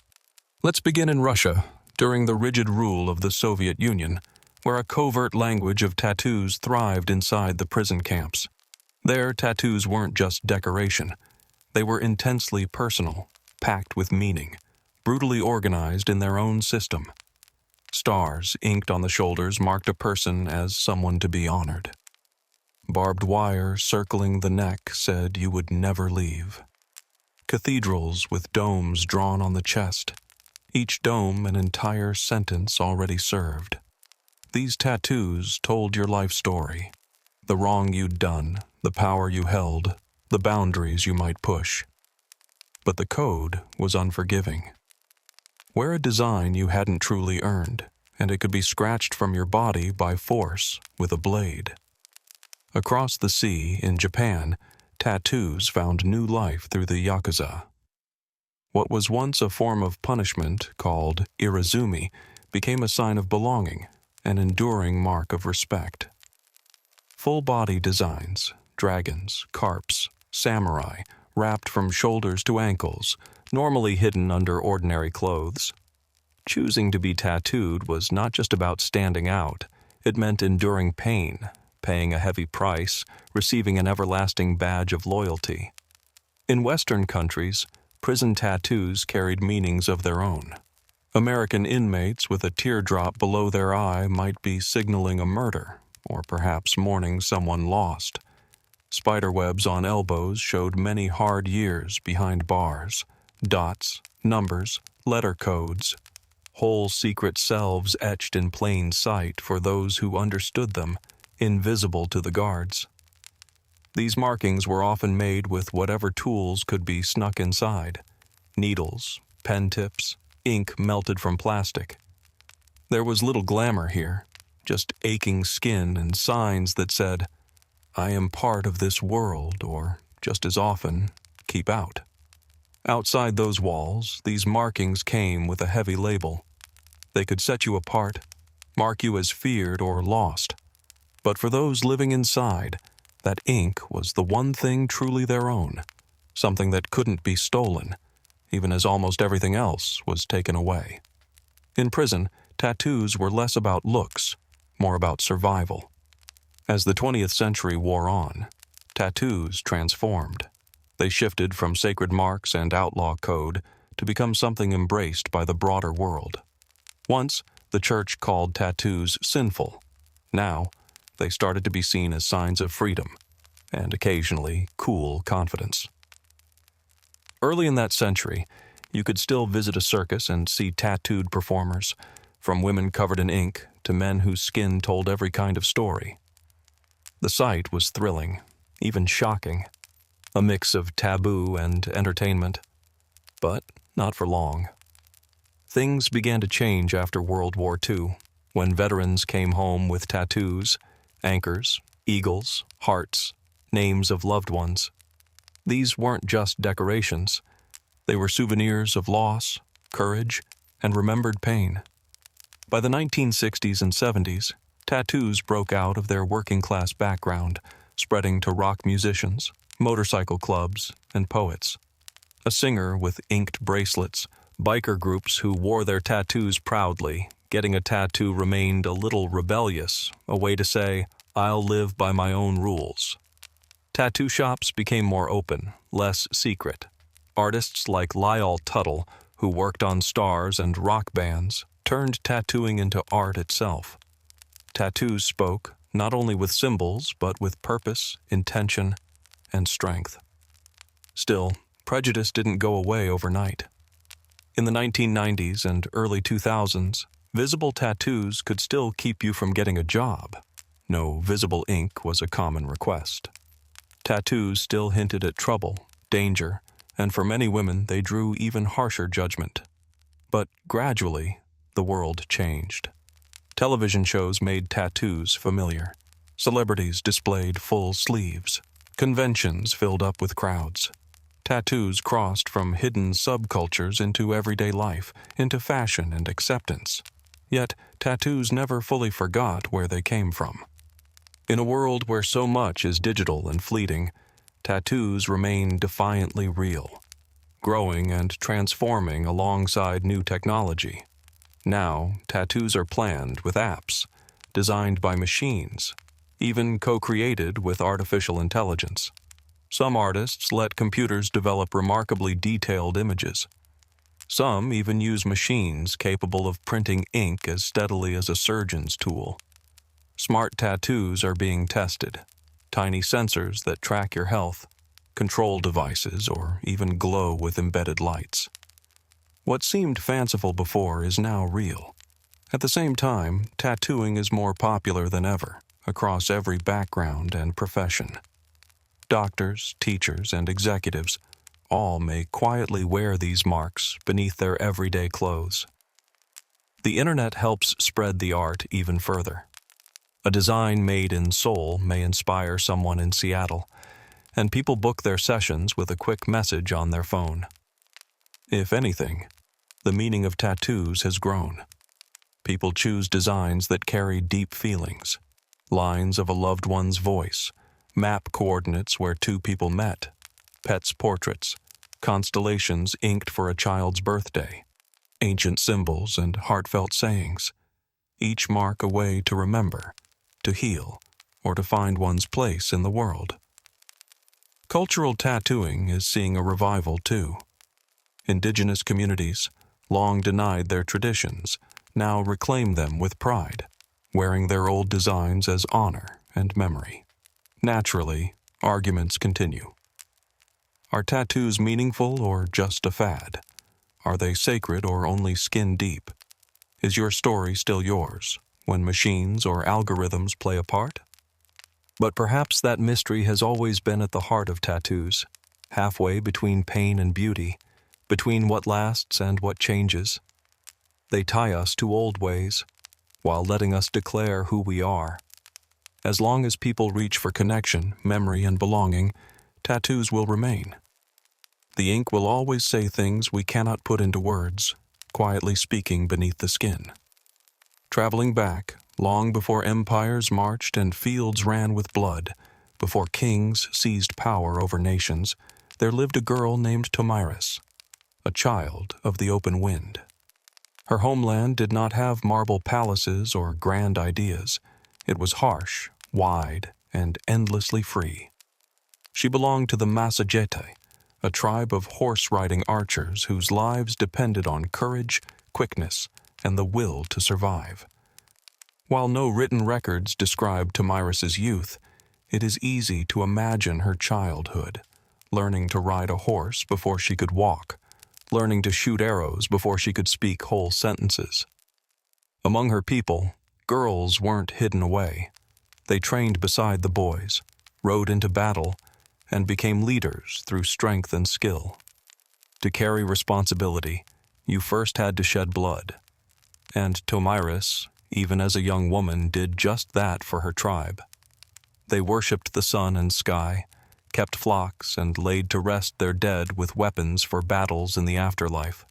Let's begin in Russia, during the rigid rule of the Soviet Union, where a covert language of tattoos thrived inside the prison camps. There, tattoos weren't just decoration. They were intensely personal, packed with meaning, brutally organized in their own system. Stars inked on the shoulders marked a person as someone to be honored. Barbed wire circling the neck said you would never leave. Cathedrals with domes drawn on the chest, each dome an entire sentence already served. These tattoos told your life story, the wrong you'd done, the power you held, the boundaries you might push. But the code was unforgiving. Wear a design you hadn't truly earned, and it could be scratched from your body by force with a blade. Across the sea, in Japan, tattoos found new life through the Yakuza. What was once a form of punishment, called irazumi, became a sign of belonging, an enduring mark of respect. Full-body designs, dragons, carps, samurai, wrapped from shoulders to ankles, normally hidden under ordinary clothes. Choosing to be tattooed was not just about standing out. It meant enduring pain, paying a heavy price, receiving an everlasting badge of loyalty. In Western countries, prison tattoos carried meanings of their own. American inmates with a teardrop below their eye might be signaling a murder, or perhaps mourning someone lost. Spiderwebs on elbows showed many hard years behind bars. Dots, numbers, letter codes. Whole secret selves etched in plain sight for those who understood them, invisible to the guards. These markings were often made with whatever tools could be snuck inside. Needles, pen tips, ink melted from plastic. There was little glamour here, just aching skin and signs that said, "I am part of this world," or, just as often, "Keep out." Outside those walls, these markings came with a heavy label. They could set you apart, mark you as feared or lost. But for those living inside, that ink was the one thing truly their own, something that couldn't be stolen, even as almost everything else was taken away. In prison, tattoos were less about looks, more about survival. As the 20th century wore on, tattoos transformed. They shifted from sacred marks and outlaw code to become something embraced by the broader world. Once, the church called tattoos sinful. Now, they started to be seen as signs of freedom, and occasionally cool confidence. Early in that century, you could still visit a circus and see tattooed performers, from women covered in ink to men whose skin told every kind of story. The sight was thrilling, even shocking, a mix of taboo and entertainment. But not for long. Things began to change after World War II, when veterans came home with tattoos, anchors, eagles, hearts, names of loved ones. These weren't just decorations. They were souvenirs of loss, courage, and remembered pain. By the 1960s and 70s, tattoos broke out of their working-class background, spreading to rock musicians, motorcycle clubs, and poets. A singer with inked bracelets, biker groups who wore their tattoos proudly. Getting a tattoo remained a little rebellious, a way to say, "I'll live by my own rules." Tattoo shops became more open, less secret. Artists like Lyle Tuttle, who worked on stars and rock bands, turned tattooing into art itself. Tattoos spoke not only with symbols, but with purpose, intention, and strength. Still, prejudice didn't go away overnight. In the 1990s and early 2000s, visible tattoos could still keep you from getting a job. No visible ink was a common request. Tattoos still hinted at trouble, danger, and for many women they drew even harsher judgment. But gradually, the world changed. Television shows made tattoos familiar. Celebrities displayed full sleeves. Conventions filled up with crowds. Tattoos crossed from hidden subcultures into everyday life, into fashion and acceptance. Yet, tattoos never fully forgot where they came from. In a world where so much is digital and fleeting, tattoos remain defiantly real, growing and transforming alongside new technology. Now, tattoos are planned with apps, designed by machines, even co-created with artificial intelligence. Some artists let computers develop remarkably detailed images. Some even use machines capable of printing ink as steadily as a surgeon's tool. Smart tattoos are being tested, tiny sensors that track your health, control devices, or even glow with embedded lights. What seemed fanciful before is now real. At the same time, tattooing is more popular than ever, across every background and profession. Doctors, teachers, and executives all may quietly wear these marks beneath their everyday clothes. The internet helps spread the art even further. A design made in Seoul may inspire someone in Seattle, and people book their sessions with a quick message on their phone. If anything, the meaning of tattoos has grown. People choose designs that carry deep feelings, lines of a loved one's voice, map coordinates where two people met, pets' portraits, constellations inked for a child's birthday, ancient symbols and heartfelt sayings, each mark a way to remember, to heal, or to find one's place in the world. Cultural tattooing is seeing a revival too. Indigenous communities, long denied their traditions, now reclaim them with pride, wearing their old designs as honor and memory. Naturally, arguments continue. Are tattoos meaningful or just a fad? Are they sacred or only skin deep? Is your story still yours when machines or algorithms play a part? But perhaps that mystery has always been at the heart of tattoos, halfway between pain and beauty, between what lasts and what changes. They tie us to old ways, while letting us declare who we are. As long as people reach for connection, memory, and belonging, tattoos will remain. The ink will always say things we cannot put into words, quietly speaking beneath the skin. Traveling back, long before empires marched and fields ran with blood, before kings seized power over nations, there lived a girl named Tomiris, a child of the open wind. Her homeland did not have marble palaces or grand ideas. It was harsh, wide, and endlessly free. She belonged to the Massagette, a tribe of horse-riding archers whose lives depended on courage, quickness, and the will to survive. While no written records describe Tomiris's youth, it is easy to imagine her childhood, learning to ride a horse before she could walk, learning to shoot arrows before she could speak whole sentences. Among her people, girls weren't hidden away. They trained beside the boys, rode into battle, and became leaders through strength and skill. To carry responsibility, you first had to shed blood. And Tomiris, even as a young woman, did just that for her tribe. They worshipped the sun and sky, kept flocks, and laid to rest their dead with weapons for battles in the afterlife.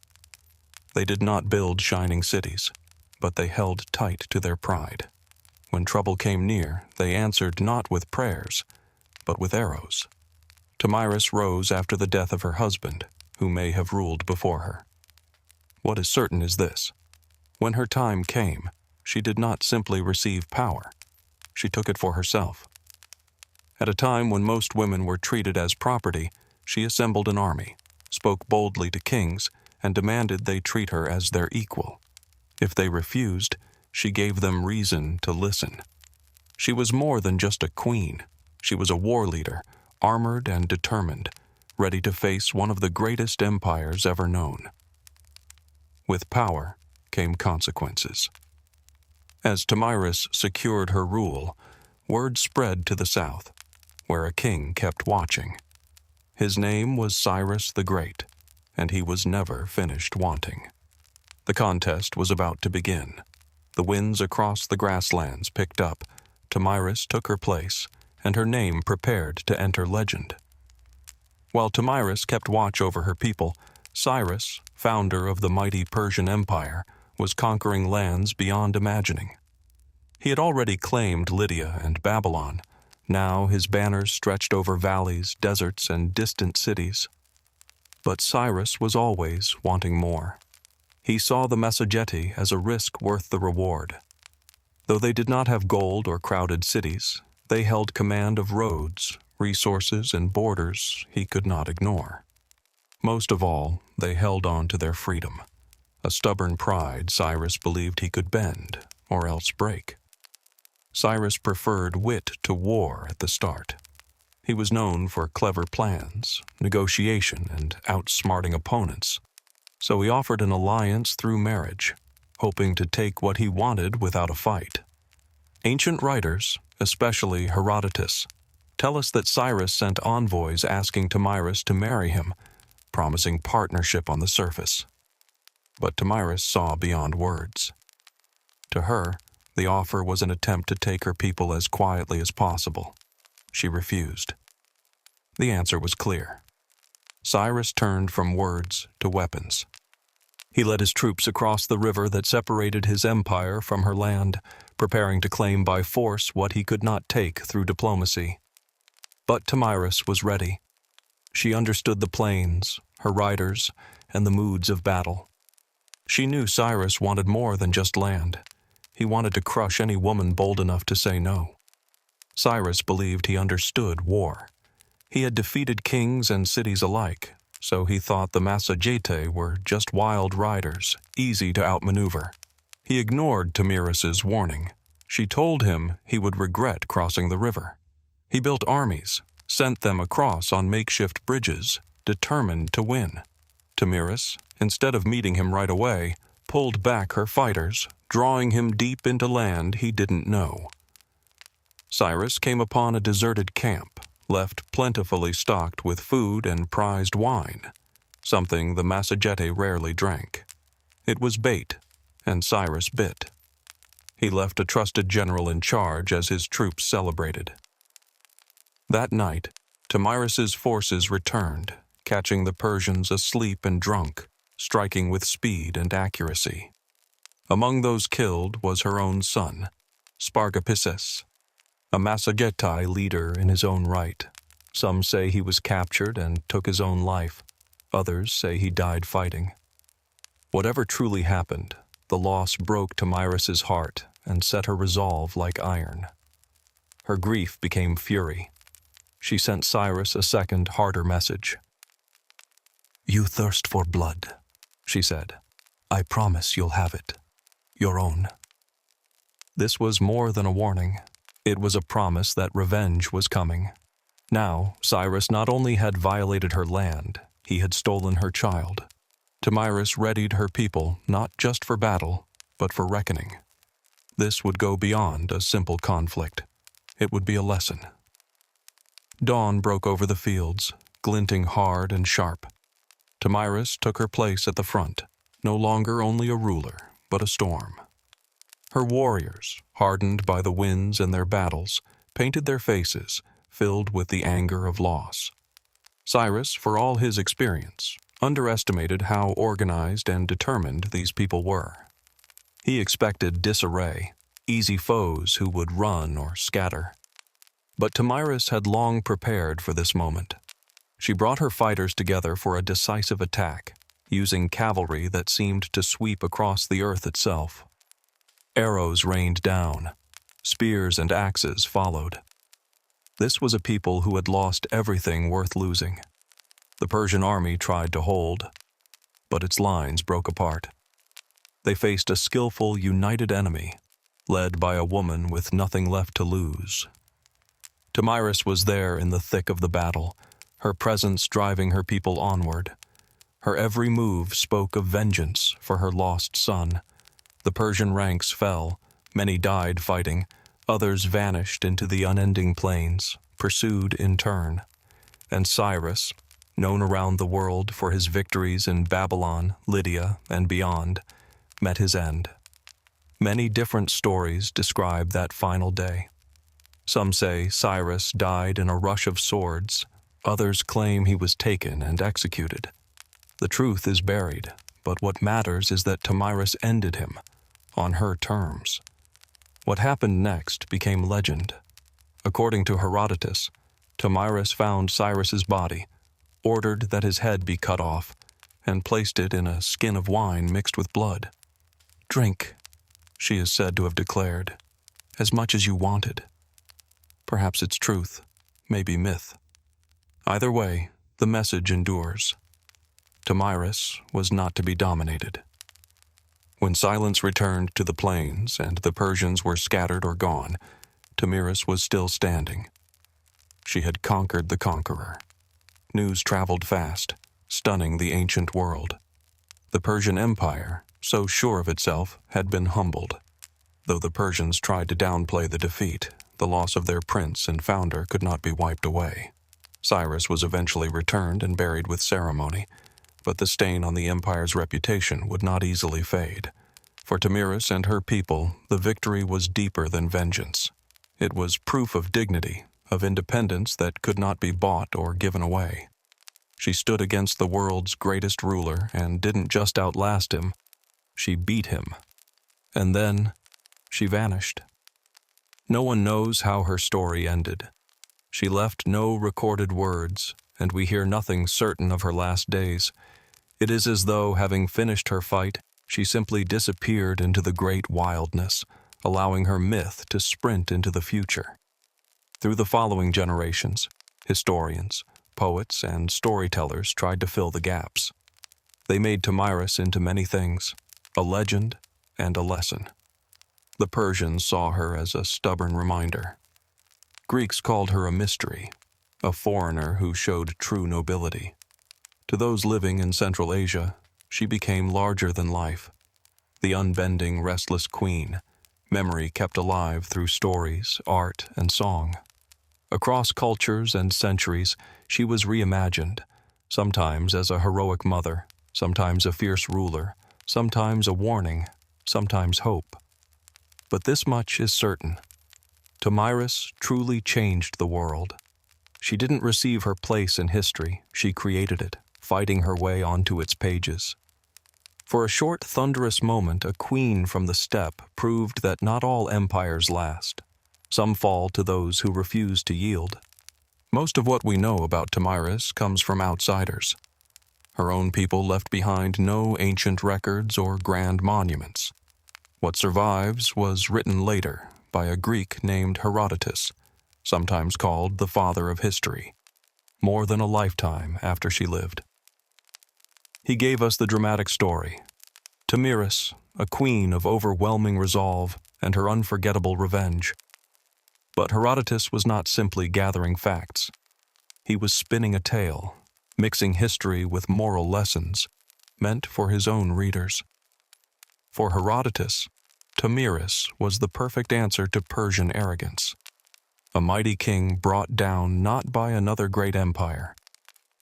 They did not build shining cities, but they held tight to their pride. When trouble came near, they answered not with prayers, but with arrows. Tomiris rose after the death of her husband, who may have ruled before her. What is certain is this: when her time came, she did not simply receive power. She took it for herself. At a time when most women were treated as property, she assembled an army, spoke boldly to kings, and demanded they treat her as their equal. If they refused, she gave them reason to listen. She was more than just a queen. She was a war leader, armored and determined, ready to face one of the greatest empires ever known. With power came consequences. As Tomiris secured her rule, word spread to the south, where a king kept watching. His name was Cyrus the Great, and he was never finished wanting. The contest was about to begin. The winds across the grasslands picked up. Tomiris took her place, and her name prepared to enter legend. While Tomiris kept watch over her people, Cyrus, founder of the mighty Persian Empire, was conquering lands beyond imagining. He had already claimed Lydia and Babylon. Now his banners stretched over valleys, deserts, and distant cities. But Cyrus was always wanting more. He saw the Massagette as a risk worth the reward. Though they did not have gold or crowded cities, they held command of roads, resources, and borders he could not ignore. Most of all, they held on to their freedom, a stubborn pride Cyrus believed he could bend or else break. Cyrus preferred wit to war at the start. He was known for clever plans, negotiation, and outsmarting opponents, so he offered an alliance through marriage, hoping to take what he wanted without a fight. Ancient writers, especially Herodotus, tell us that Cyrus sent envoys asking Tomyris to marry him, promising partnership on the surface. But Tomyris saw beyond words. To her, the offer was an attempt to take her people as quietly as possible. She refused. The answer was clear. Cyrus turned from words to weapons. He led his troops across the river that separated his empire from her land, preparing to claim by force what he could not take through diplomacy. But Tomyris was ready. She understood the plains, her riders, and the moods of battle. She knew Cyrus wanted more than just land. He wanted to crush any woman bold enough to say no. Cyrus believed he understood war. He had defeated kings and cities alike, so he thought the Massagetae were just wild riders, easy to outmaneuver. He ignored Tomyris's warning. She told him he would regret crossing the river. He built armies, sent them across on makeshift bridges, determined to win. Tomyris, instead of meeting him right away, pulled back her fighters, drawing him deep into land he didn't know. Cyrus came upon a deserted camp, left plentifully stocked with food and prized wine, something the Massagetae rarely drank. It was bait, and Cyrus bit. He left a trusted general in charge as his troops celebrated. That night, Tomyris's forces returned, catching the Persians asleep and drunk, striking with speed and accuracy. Among those killed was her own son, Spargapises, a Massagetae leader in his own right. Some say he was captured and took his own life. Others say he died fighting. Whatever truly happened, the loss broke Tomyris's heart and set her resolve like iron. Her grief became fury. She sent Cyrus a second, harder message. "You thirst for blood," she said. "I promise you'll have it. Your own." This was more than a warning. It was a promise that revenge was coming. Now, Cyrus not only had violated her land, he had stolen her child. Tomyris readied her people not just for battle, but for reckoning. This would go beyond a simple conflict. It would be a lesson. Dawn broke over the fields, glinting hard and sharp. Tomyris took her place at the front, no longer only a ruler, but a storm. Her warriors, hardened by the winds and their battles, painted their faces, filled with the anger of loss. Cyrus, for all his experience, underestimated how organized and determined these people were. He expected disarray, easy foes who would run or scatter. But Tomyris had long prepared for this moment. She brought her fighters together for a decisive attack, using cavalry that seemed to sweep across the earth itself. Arrows rained down. Spears and axes followed. This was a people who had lost everything worth losing. The Persian army tried to hold, but its lines broke apart. They faced a skillful, united enemy, led by a woman with nothing left to lose. Tomyris was there in the thick of the battle, her presence driving her people onward. Her every move spoke of vengeance for her lost son. The Persian ranks fell, many died fighting, others vanished into the unending plains, pursued in turn. And Cyrus, known around the world for his victories in Babylon, Lydia, and beyond, met his end. Many different stories describe that final day. Some say Cyrus died in a rush of swords. Others claim he was taken and executed. The truth is buried, but what matters is that Tomyris ended him, on her terms. What happened next became legend. According to Herodotus, Tomyris found Cyrus's body, ordered that his head be cut off, and placed it in a skin of wine mixed with blood. "Drink," she is said to have declared. as much as you wanted. Perhaps it's truth, maybe myth. Either way, the message endures. Tomyris was not to be dominated. When silence returned to the plains and the Persians were scattered or gone, Tomyris was still standing. She had conquered the conqueror. News traveled fast, stunning the ancient world. The Persian Empire, so sure of itself, had been humbled. Though the Persians tried to downplay the defeat, the loss of their prince and founder could not be wiped away. Cyrus was eventually returned and buried with ceremony, but the stain on the empire's reputation would not easily fade. For Tomyris and her people, the victory was deeper than vengeance. It was proof of dignity, of independence that could not be bought or given away. She stood against the world's greatest ruler and didn't just outlast him, she beat him. And then, she vanished. No one knows how her story ended. She left no recorded words, and we hear nothing certain of her last days. It is as though, having finished her fight, she simply disappeared into the great wildness, allowing her myth to sprint into the future. Through the following generations, historians, poets, and storytellers tried to fill the gaps. They made Tomyris into many things, a legend and a lesson. The Persians saw her as a stubborn reminder. Greeks called her a mystery, a foreigner who showed true nobility. To those living in Central Asia, she became larger than life, the unbending, restless queen, memory kept alive through stories, art, and song. Across cultures and centuries, she was reimagined, sometimes as a heroic mother, sometimes a fierce ruler, sometimes a warning, sometimes hope. But this much is certain. Tomyris truly changed the world. She didn't receive her place in history, she created it, fighting her way onto its pages. For a short, thunderous moment, a queen from the steppe proved that not all empires last. Some fall to those who refuse to yield. Most of what we know about Tomyris comes from outsiders. Her own people left behind no ancient records or grand monuments. What survives was written later by a Greek named Herodotus, sometimes called the father of history, more than a lifetime after she lived. He gave us the dramatic story. Tomyris, a queen of overwhelming resolve and her unforgettable revenge. But Herodotus was not simply gathering facts. He was spinning a tale, mixing history with moral lessons, meant for his own readers. For Herodotus, Tomyris was the perfect answer to Persian arrogance. A mighty king brought down not by another great empire,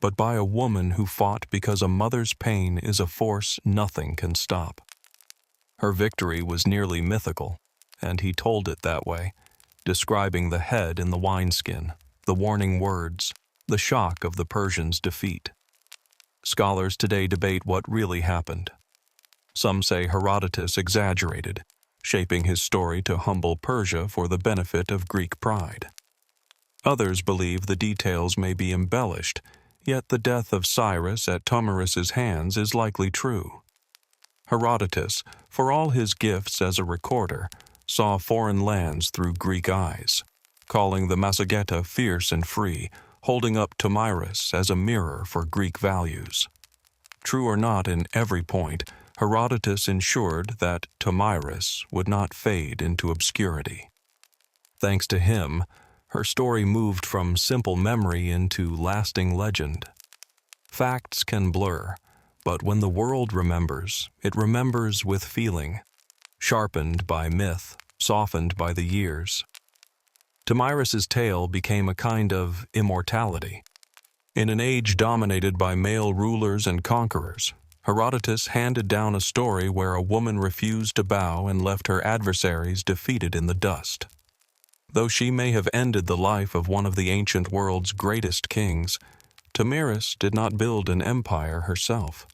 but by a woman who fought because a mother's pain is a force nothing can stop. Her victory was nearly mythical, and he told it that way, describing the head in the wineskin, the warning words, the shock of the Persians' defeat. Scholars today debate what really happened. Some say Herodotus exaggerated, shaping his story to humble Persia for the benefit of Greek pride. Others believe the details may be embellished, yet the death of Cyrus at Tomyris's hands is likely true. Herodotus, for all his gifts as a recorder, saw foreign lands through Greek eyes, calling the Massageta fierce and free, holding up Tomyris as a mirror for Greek values. True or not in every point, Herodotus ensured that Tomyris would not fade into obscurity. Thanks to him, her story moved from simple memory into lasting legend. Facts can blur, but when the world remembers, it remembers with feeling, sharpened by myth, softened by the years. Tomyris's tale became a kind of immortality. In an age dominated by male rulers and conquerors, Herodotus handed down a story where a woman refused to bow and left her adversaries defeated in the dust. Though she may have ended the life of one of the ancient world's greatest kings, Tomyris did not build an empire herself.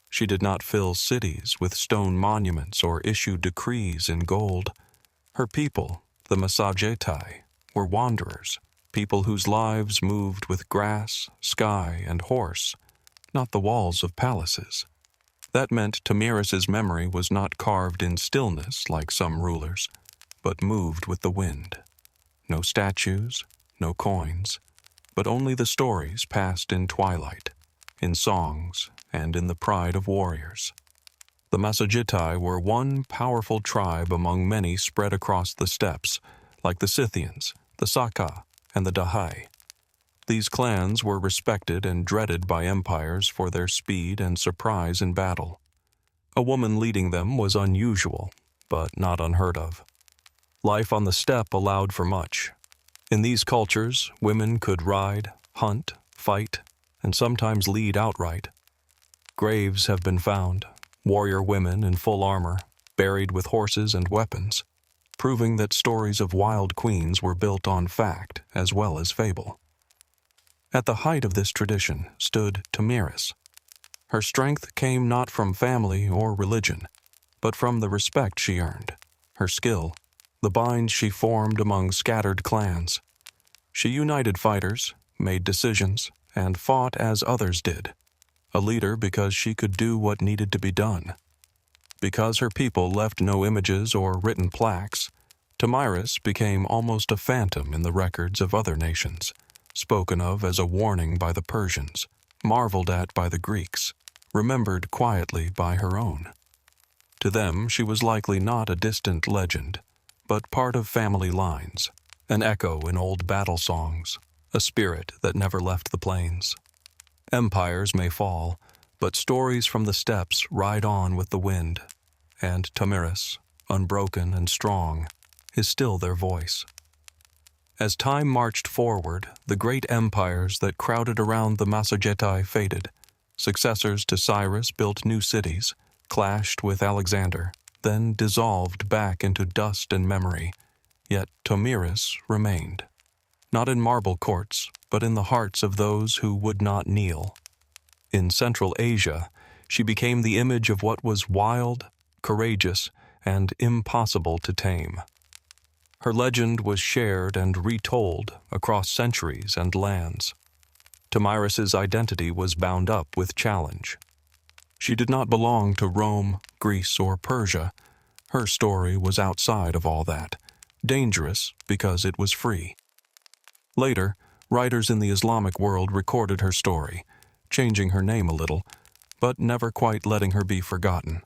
She did not fill cities with stone monuments or issue decrees in gold. Her people, the Massagetai, were wanderers, people whose lives moved with grass, sky, and horse, not the walls of palaces. That meant Tomyris's memory was not carved in stillness like some rulers, but moved with the wind. No statues, no coins, but only the stories passed in twilight, in songs, and in the pride of warriors. The Masajitai were one powerful tribe among many spread across the steppes, like the Scythians, the Saka, and the Dahai. These clans were respected and dreaded by empires for their speed and surprise in battle. A woman leading them was unusual, but not unheard of. Life on the steppe allowed for much. In these cultures, women could ride, hunt, fight, and sometimes lead outright. Graves have been found, warrior women in full armor, buried with horses and weapons, proving that stories of wild queens were built on fact as well as fable. At the height of this tradition stood Tomiris. Her strength came not from family or religion, but from the respect she earned, her skill, the binds she formed among scattered clans. She united fighters, made decisions, and fought as others did. A leader because she could do what needed to be done. Because her people left no images or written plaques, Tomiris became almost a phantom in the records of other nations, spoken of as a warning by the Persians, marveled at by the Greeks, remembered quietly by her own. To them she was likely not a distant legend, but part of family lines, an echo in old battle songs, a spirit that never left the plains. Empires may fall, but stories from the steppes ride on with the wind, and Tomiris, unbroken and strong, is still their voice. As time marched forward, the great empires that crowded around the Masajitai faded. Successors to Cyrus built new cities, clashed with Alexander, then dissolved back into dust and memory. Yet Tomiris remained, not in marble courts, but in the hearts of those who would not kneel. In Central Asia, she became the image of what was wild, courageous, and impossible to tame. Her legend was shared and retold across centuries and lands. Tomiris's identity was bound up with challenge. She did not belong to Rome, Greece, or Persia. Her story was outside of all that, dangerous because it was free. Later, writers in the Islamic world recorded her story, changing her name a little, but never quite letting her be forgotten.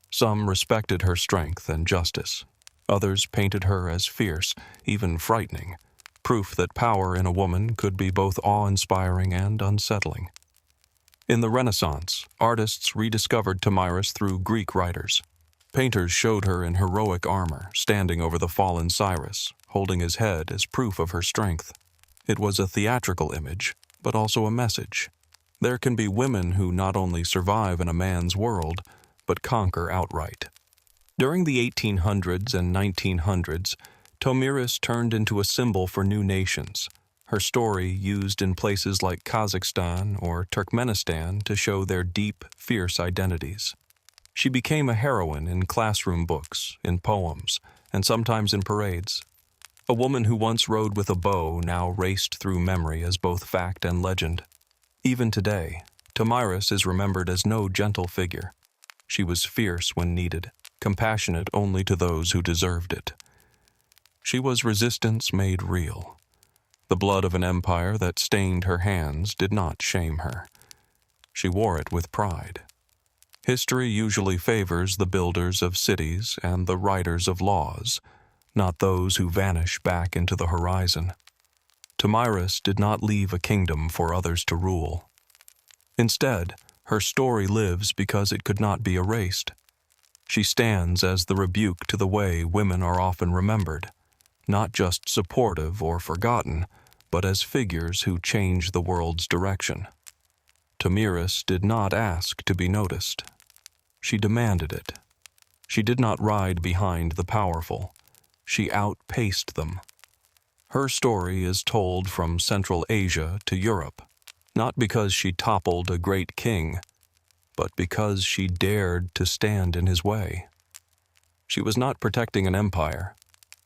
Some respected her strength and justice. Others painted her as fierce, even frightening, proof that power in a woman could be both awe-inspiring and unsettling. In the Renaissance, artists rediscovered Tomiris through Greek writers. Painters showed her in heroic armor, standing over the fallen Cyrus, holding his head as proof of her strength. It was a theatrical image, but also a message. There can be women who not only survive in a man's world, but conquer outright. During the 1800s and 1900s, Tomiris turned into a symbol for new nations, her story used in places like Kazakhstan or Turkmenistan to show their deep, fierce identities. She became a heroine in classroom books, in poems, and sometimes in parades. A woman who once rode with a bow now raced through memory as both fact and legend. Even today, Tomiris is remembered as no gentle figure. She was fierce when needed, compassionate only to those who deserved it. She was resistance made real. The blood of an empire that stained her hands did not shame her. She wore it with pride. History usually favors the builders of cities and the writers of laws, not those who vanish back into the horizon. Tomiris did not leave a kingdom for others to rule. Instead, her story lives because it could not be erased. She stands as the rebuke to the way women are often remembered, not just supportive or forgotten, but as figures who change the world's direction. Tomiris did not ask to be noticed. She demanded it. She did not ride behind the powerful. She outpaced them. Her story is told from Central Asia to Europe, not because she toppled a great king, but because she dared to stand in his way. She was not protecting an empire.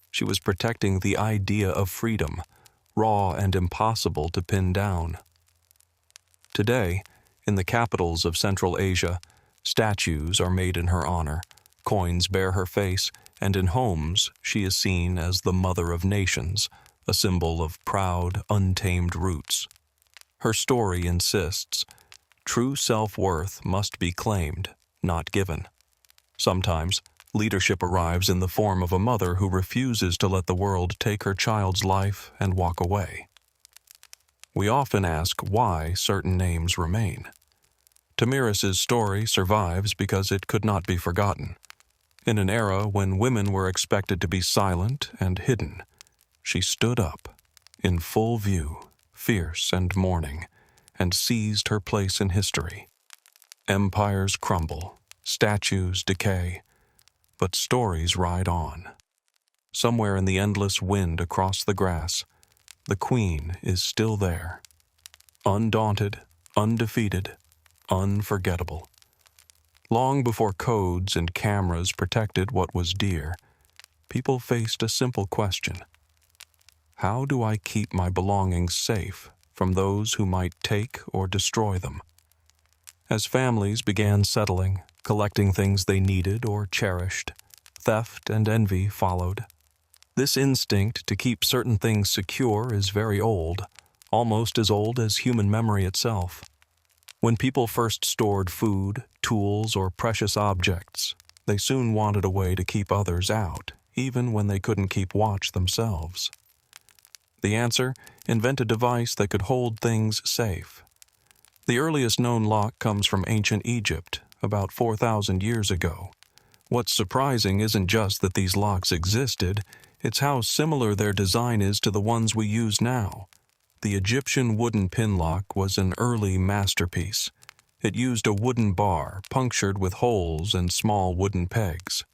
She was protecting the idea of freedom, raw and impossible to pin down. Today, in the capitals of Central Asia, statues are made in her honor, coins bear her face, and in homes she is seen as the mother of nations, a symbol of proud, untamed roots. Her story insists, true self-worth must be claimed, not given. Sometimes, leadership arrives in the form of a mother who refuses to let the world take her child's life and walk away. We often ask why certain names remain. Tamiris's story survives because it could not be forgotten. In an era when women were expected to be silent and hidden, she stood up, in full view, fierce and mourning, and seized her place in history. Empires crumble, statues decay, but stories ride on. Somewhere in the endless wind across the grass, the Queen is still there. Undaunted, undefeated, unforgettable. Long before codes and cameras protected what was dear, people faced a simple question. How do I keep my belongings safe from those who might take or destroy them? As families began settling, collecting things they needed or cherished, theft and envy followed. This instinct to keep certain things secure is very old, almost as old as human memory itself. When people first stored food, tools, or precious objects, they soon wanted a way to keep others out, even when they couldn't keep watch themselves. The answer: invent a device that could hold things safe. The earliest known lock comes from ancient Egypt, about 4,000 years ago. What's surprising isn't just that these locks existed, it's how similar their design is to the ones we use now. The Egyptian wooden pin lock was an early masterpiece. It used a wooden bar punctured with holes and small wooden pegs.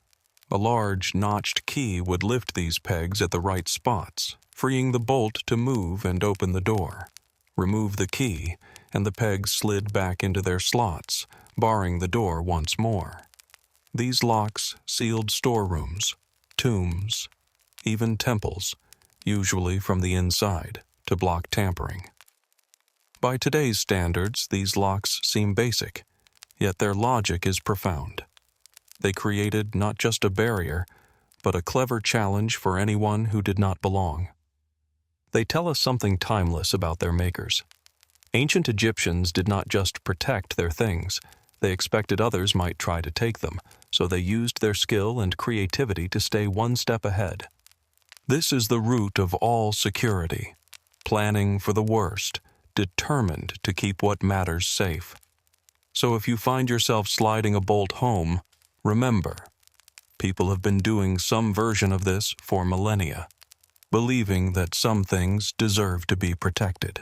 A large, notched key would lift these pegs at the right spots, freeing the bolt to move and open the door. Remove the key, and the pegs slid back into their slots, barring the door once more. These locks sealed storerooms, tombs, even temples, usually from the inside, to block tampering. By today's standards, these locks seem basic, yet their logic is profound. They created not just a barrier, but a clever challenge for anyone who did not belong. They tell us something timeless about their makers. Ancient Egyptians did not just protect their things, they expected others might try to take them, so they used their skill and creativity to stay one step ahead. This is the root of all security. Planning for the worst, determined to keep what matters safe. So if you find yourself sliding a bolt home, remember, people have been doing some version of this for millennia, believing that some things deserve to be protected.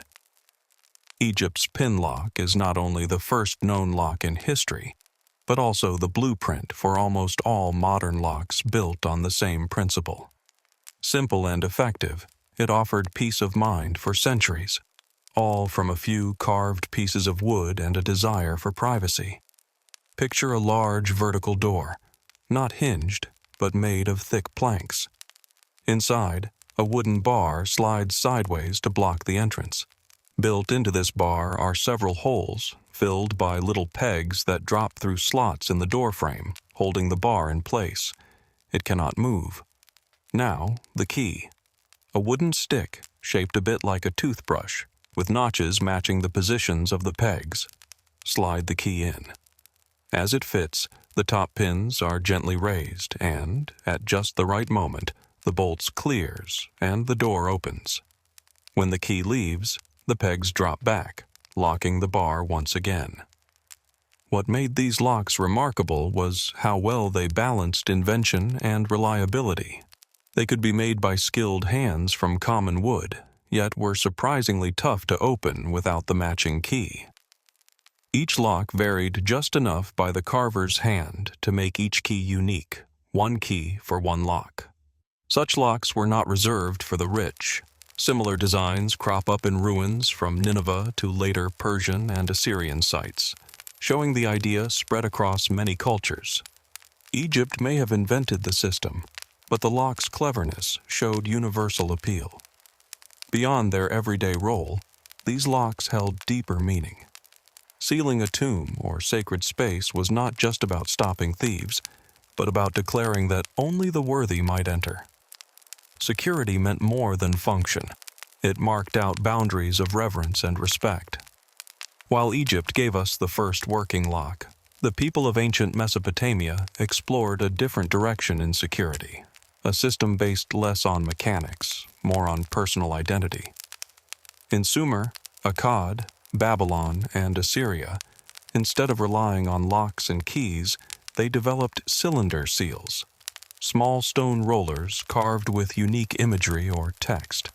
Egypt's pin lock is not only the first known lock in history, but also the blueprint for almost all modern locks built on the same principle. Simple and effective, it offered peace of mind for centuries, all from a few carved pieces of wood and a desire for privacy. Picture a large vertical door, not hinged, but made of thick planks. Inside, a wooden bar slides sideways to block the entrance. Built into this bar are several holes, filled by little pegs that drop through slots in the door frame, holding the bar in place. It cannot move. Now, the key. A wooden stick, shaped a bit like a toothbrush, with notches matching the positions of the pegs. Slide the key in. As it fits, the top pins are gently raised, and, at just the right moment, the bolt clears and the door opens. When the key leaves, the pegs drop back, locking the bar once again. What made these locks remarkable was how well they balanced invention and reliability. They could be made by skilled hands from common wood, yet were surprisingly tough to open without the matching key. Each lock varied just enough by the carver's hand to make each key unique, one key for one lock. Such locks were not reserved for the rich. Similar designs crop up in ruins from Nineveh to later Persian and Assyrian sites, showing the idea spread across many cultures. Egypt may have invented the system, but the lock's cleverness showed universal appeal. Beyond their everyday role, these locks held deeper meaning. Sealing a tomb or sacred space was not just about stopping thieves. but about declaring that only the worthy might enter. Security meant more than function. It marked out boundaries of reverence and respect. While Egypt gave us the first working lock, the people of ancient Mesopotamia explored a different direction in security, a system based less on mechanics, more on personal identity. In Sumer, Akkad, Babylon, and Assyria, instead of relying on locks and keys, they developed cylinder seals, small stone rollers carved with unique imagery or text.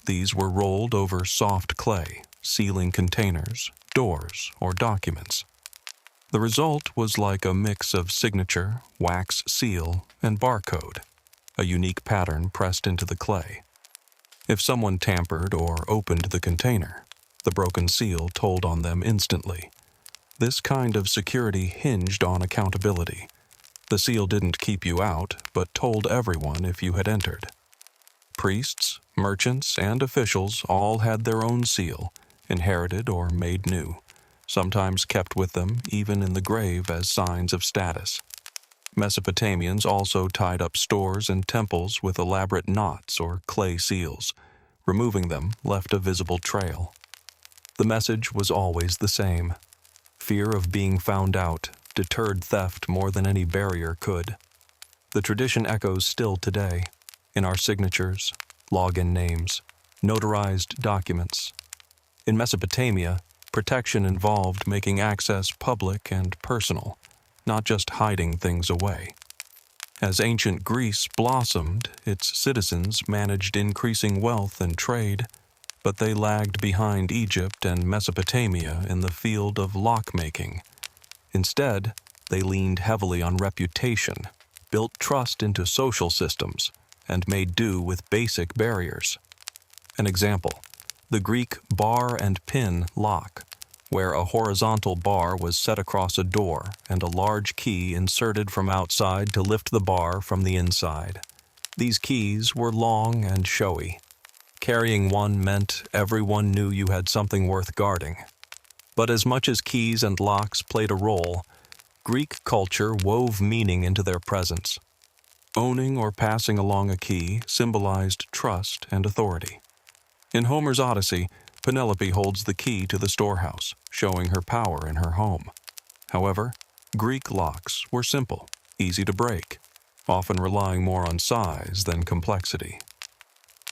These were rolled over soft clay, sealing containers, doors, or documents. The result was like a mix of signature, wax seal, and barcode, a unique pattern pressed into the clay. If someone tampered or opened the container, the broken seal told on them instantly. This kind of security hinged on accountability. The seal didn't keep you out, but told everyone if you had entered. Priests, merchants, and officials all had their own seal, inherited or made new, sometimes kept with them even in the grave as signs of status. Mesopotamians also tied up stores and temples with elaborate knots or clay seals. Removing them left a visible trail. The message was always the same. Fear of being found out deterred theft more than any barrier could. The tradition echoes still today, in our signatures, login names, notarized documents. In Mesopotamia, protection involved making access public and personal, not just hiding things away. As ancient Greece blossomed, its citizens managed increasing wealth and trade, but they lagged behind Egypt and Mesopotamia in the field of lock-making. Instead, they leaned heavily on reputation, built trust into social systems, and made do with basic barriers. An example, the Greek bar and pin lock, where a horizontal bar was set across a door and a large key inserted from outside to lift the bar from the inside. These keys were long and showy. Carrying one meant everyone knew you had something worth guarding. But as much as keys and locks played a role, Greek culture wove meaning into their presence. Owning or passing along a key symbolized trust and authority. In Homer's Odyssey, Penelope holds the key to the storehouse, showing her power in her home. However, Greek locks were simple, easy to break, often relying more on size than complexity.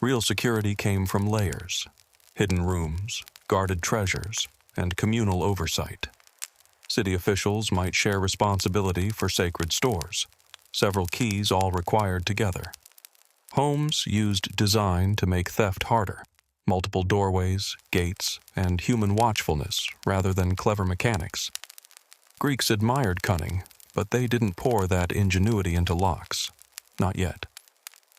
Real security came from layers, hidden rooms, guarded treasures, and communal oversight. City officials might share responsibility for sacred stores, several keys all required together. Homes used design to make theft harder, multiple doorways, gates, and human watchfulness rather than clever mechanics. Greeks admired cunning, but they didn't pour that ingenuity into locks. Not yet.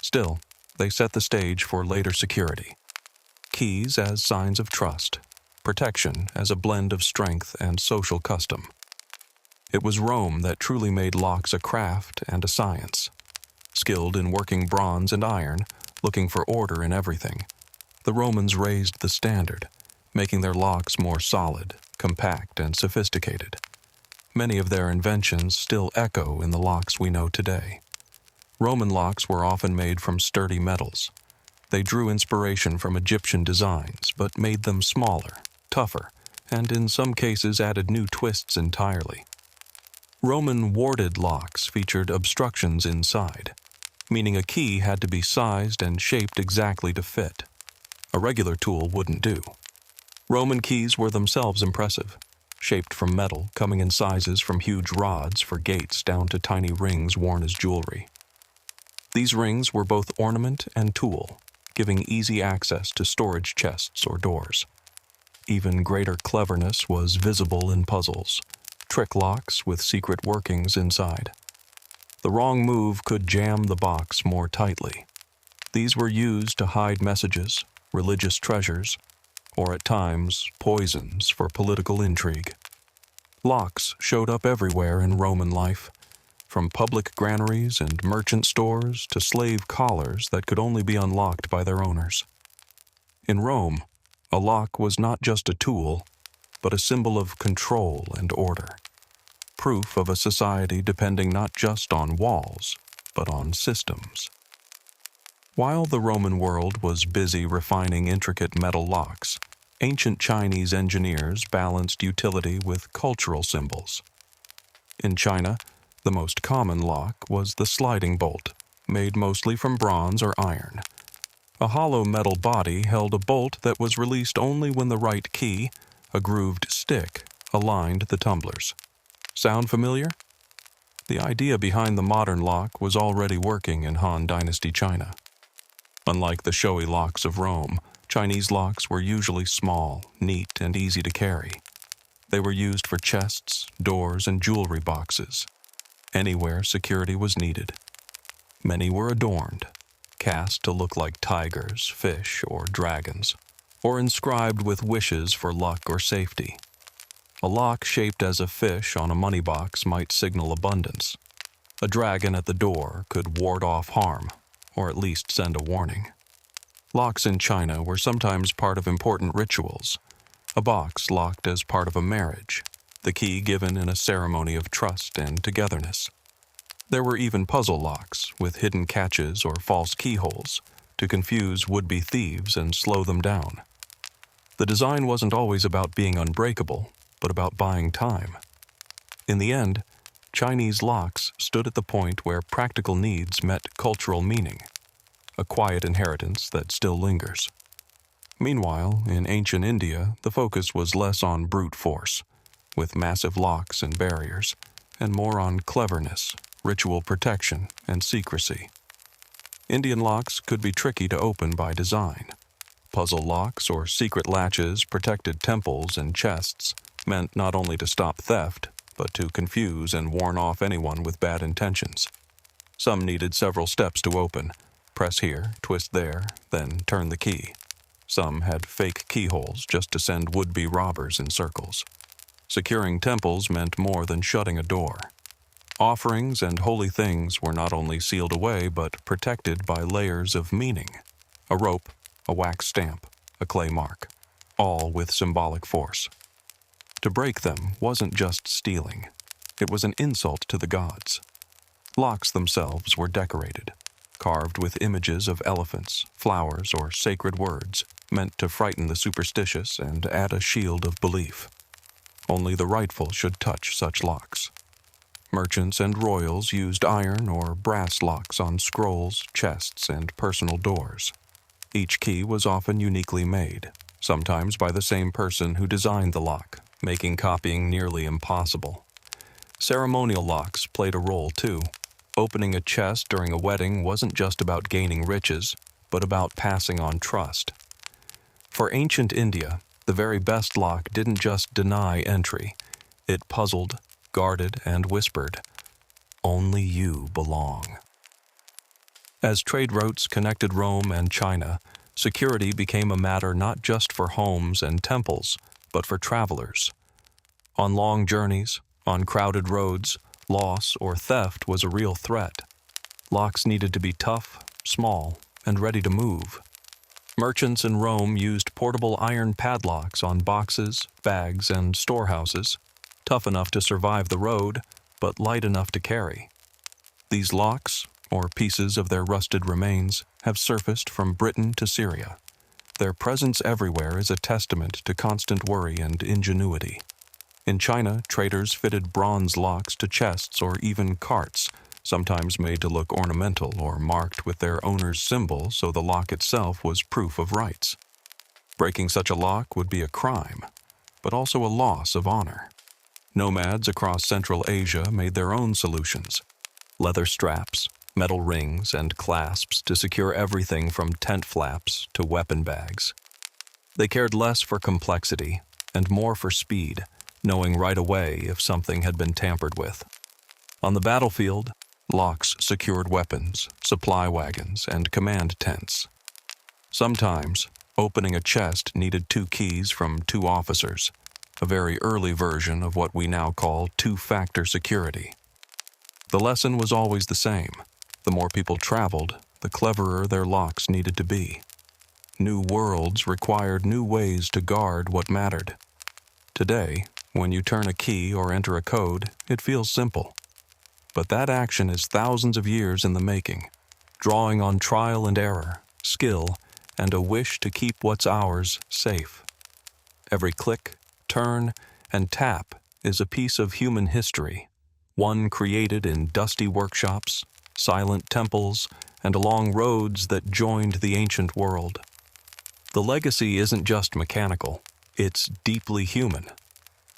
Still, they set the stage for later security. Keys as signs of trust, protection as a blend of strength and social custom. It was Rome that truly made locks a craft and a science. Skilled in working bronze and iron, looking for order in everything, the Romans raised the standard, making their locks more solid, compact, and sophisticated. Many of their inventions still echo in the locks we know today. Roman locks were often made from sturdy metals. They drew inspiration from Egyptian designs, but made them smaller, tougher, and in some cases added new twists entirely. Roman warded locks featured obstructions inside, meaning a key had to be sized and shaped exactly to fit. A regular tool wouldn't do. Roman keys were themselves impressive, shaped from metal, coming in sizes from huge rods for gates down to tiny rings worn as jewelry. These rings were both ornament and tool, giving easy access to storage chests or doors. Even greater cleverness was visible in puzzles, trick locks with secret workings inside. The wrong move could jam the box more tightly. These were used to hide messages, religious treasures, or at times poisons for political intrigue. Locks showed up everywhere in Roman life, from public granaries and merchant stores to slave collars that could only be unlocked by their owners. In Rome, a lock was not just a tool, but a symbol of control and order. proof of a society depending not just on walls, but on systems. While the Roman world was busy refining intricate metal locks, ancient Chinese engineers balanced utility with cultural symbols. In China, the most common lock was the sliding bolt, made mostly from bronze or iron. A hollow metal body held a bolt that was released only when the right key, a grooved stick, aligned the tumblers. Sound familiar? The idea behind the modern lock was already working in Han Dynasty China. Unlike the showy locks of Rome, Chinese locks were usually small, neat, and easy to carry. They were used for chests, doors, and jewelry boxes, anywhere security was needed. Many were adorned, cast to look like tigers, fish, or dragons, or inscribed with wishes for luck or safety. A lock shaped as a fish on a money box might signal abundance. A dragon at the door could ward off harm, or at least send a warning. Locks in China were sometimes part of important rituals. A box locked as part of a marriage, the key given in a ceremony of trust and togetherness. There were even puzzle locks with hidden catches or false keyholes to confuse would-be thieves and slow them down. The design wasn't always about being unbreakable, but about buying time. In the end, Chinese locks stood at the point where practical needs met cultural meaning, a quiet inheritance that still lingers. Meanwhile, in ancient India, the focus was less on brute force, with massive locks and barriers, and more on cleverness, ritual protection, and secrecy. Indian locks could be tricky to open by design. Puzzle locks or secret latches protected temples and chests, meant not only to stop theft, but to confuse and warn off anyone with bad intentions. Some needed several steps to open. Press here, twist there, then turn the key. Some had fake keyholes just to send would-be robbers in circles. Securing temples meant more than shutting a door. Offerings and holy things were not only sealed away, but protected by layers of meaning. A rope, a wax stamp, a clay mark, all with symbolic force. To break them wasn't just stealing. It was an insult to the gods. Locks themselves were decorated, carved with images of elephants, flowers, or sacred words, meant to frighten the superstitious and add a shield of belief. Only the rightful should touch such locks. Merchants and royals used iron or brass locks on scrolls, chests, and personal doors. Each key was often uniquely made, sometimes by the same person who designed the lock, making copying nearly impossible. Ceremonial locks played a role too. Opening a chest during a wedding wasn't just about gaining riches, but about passing on trust. For ancient India, the very best lock didn't just deny entry. It puzzled, guarded, and whispered, "Only you belong." As trade routes connected Rome and China, security became a matter not just for homes and temples, but for travelers. On long journeys, on crowded roads, loss or theft was a real threat. Locks needed to be tough, small, and ready to move. Merchants in Rome used portable iron padlocks on boxes, bags, and storehouses, tough enough to survive the road, but light enough to carry. These locks, or pieces of their rusted remains, have surfaced from Britain to Syria. Their presence everywhere is a testament to constant worry and ingenuity. In China, traders fitted bronze locks to chests or even carts, sometimes made to look ornamental or marked with their owner's symbol so the lock itself was proof of rights. Breaking such a lock would be a crime, but also a loss of honor. Nomads across Central Asia made their own solutions: leather straps, metal rings, and clasps to secure everything from tent flaps to weapon bags. They cared less for complexity and more for speed, knowing right away if something had been tampered with. On the battlefield, locks secured weapons, supply wagons, and command tents. Sometimes, opening a chest needed 2 keys from 2 officers, a very early version of what we now call two-factor security. The lesson was always the same. The more people traveled, the cleverer their locks needed to be. New worlds required new ways to guard what mattered. Today, When you turn a key or enter a code, it feels simple. But that action is thousands of years in the making, drawing on trial and error, skill, and a wish to keep what's ours safe. Every click, turn, and tap is a piece of human history, one created in dusty workshops, silent temples, and along roads that joined the ancient world. The legacy isn't just mechanical, it's deeply human.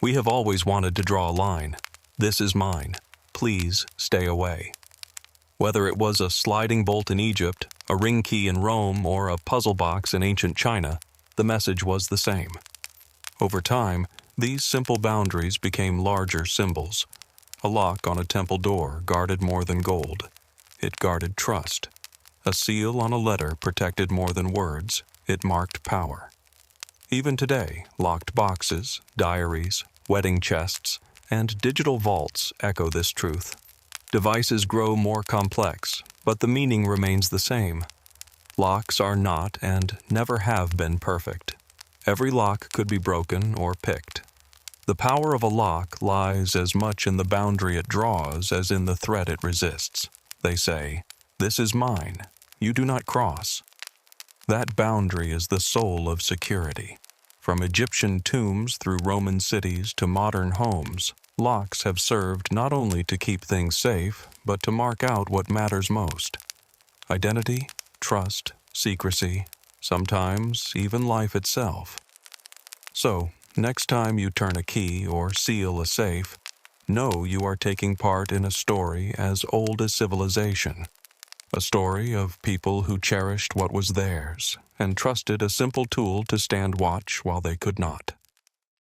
We have always wanted to draw a line. This is mine. Please stay away. Whether it was a sliding bolt in Egypt, a ring key in Rome, or a puzzle box in ancient China, the message was the same. Over time, these simple boundaries became larger symbols. A lock on a temple door guarded more than gold. It guarded trust. A seal on a letter protected more than words. It marked power. Even today, locked boxes, diaries, wedding chests, and digital vaults echo this truth. Devices grow more complex, but the meaning remains the same. Locks are not and never have been perfect. Every lock could be broken or picked. The power of a lock lies as much in the boundary it draws as in the threat it resists. They say, "This is mine. You do not cross." That boundary is the soul of security. From Egyptian tombs through Roman cities to modern homes, locks have served not only to keep things safe, but to mark out what matters most. Identity, trust, secrecy, sometimes even life itself. So, next time you turn a key or seal a safe, know you are taking part in a story as old as civilization. A story of people who cherished what was theirs and trusted a simple tool to stand watch while they could not.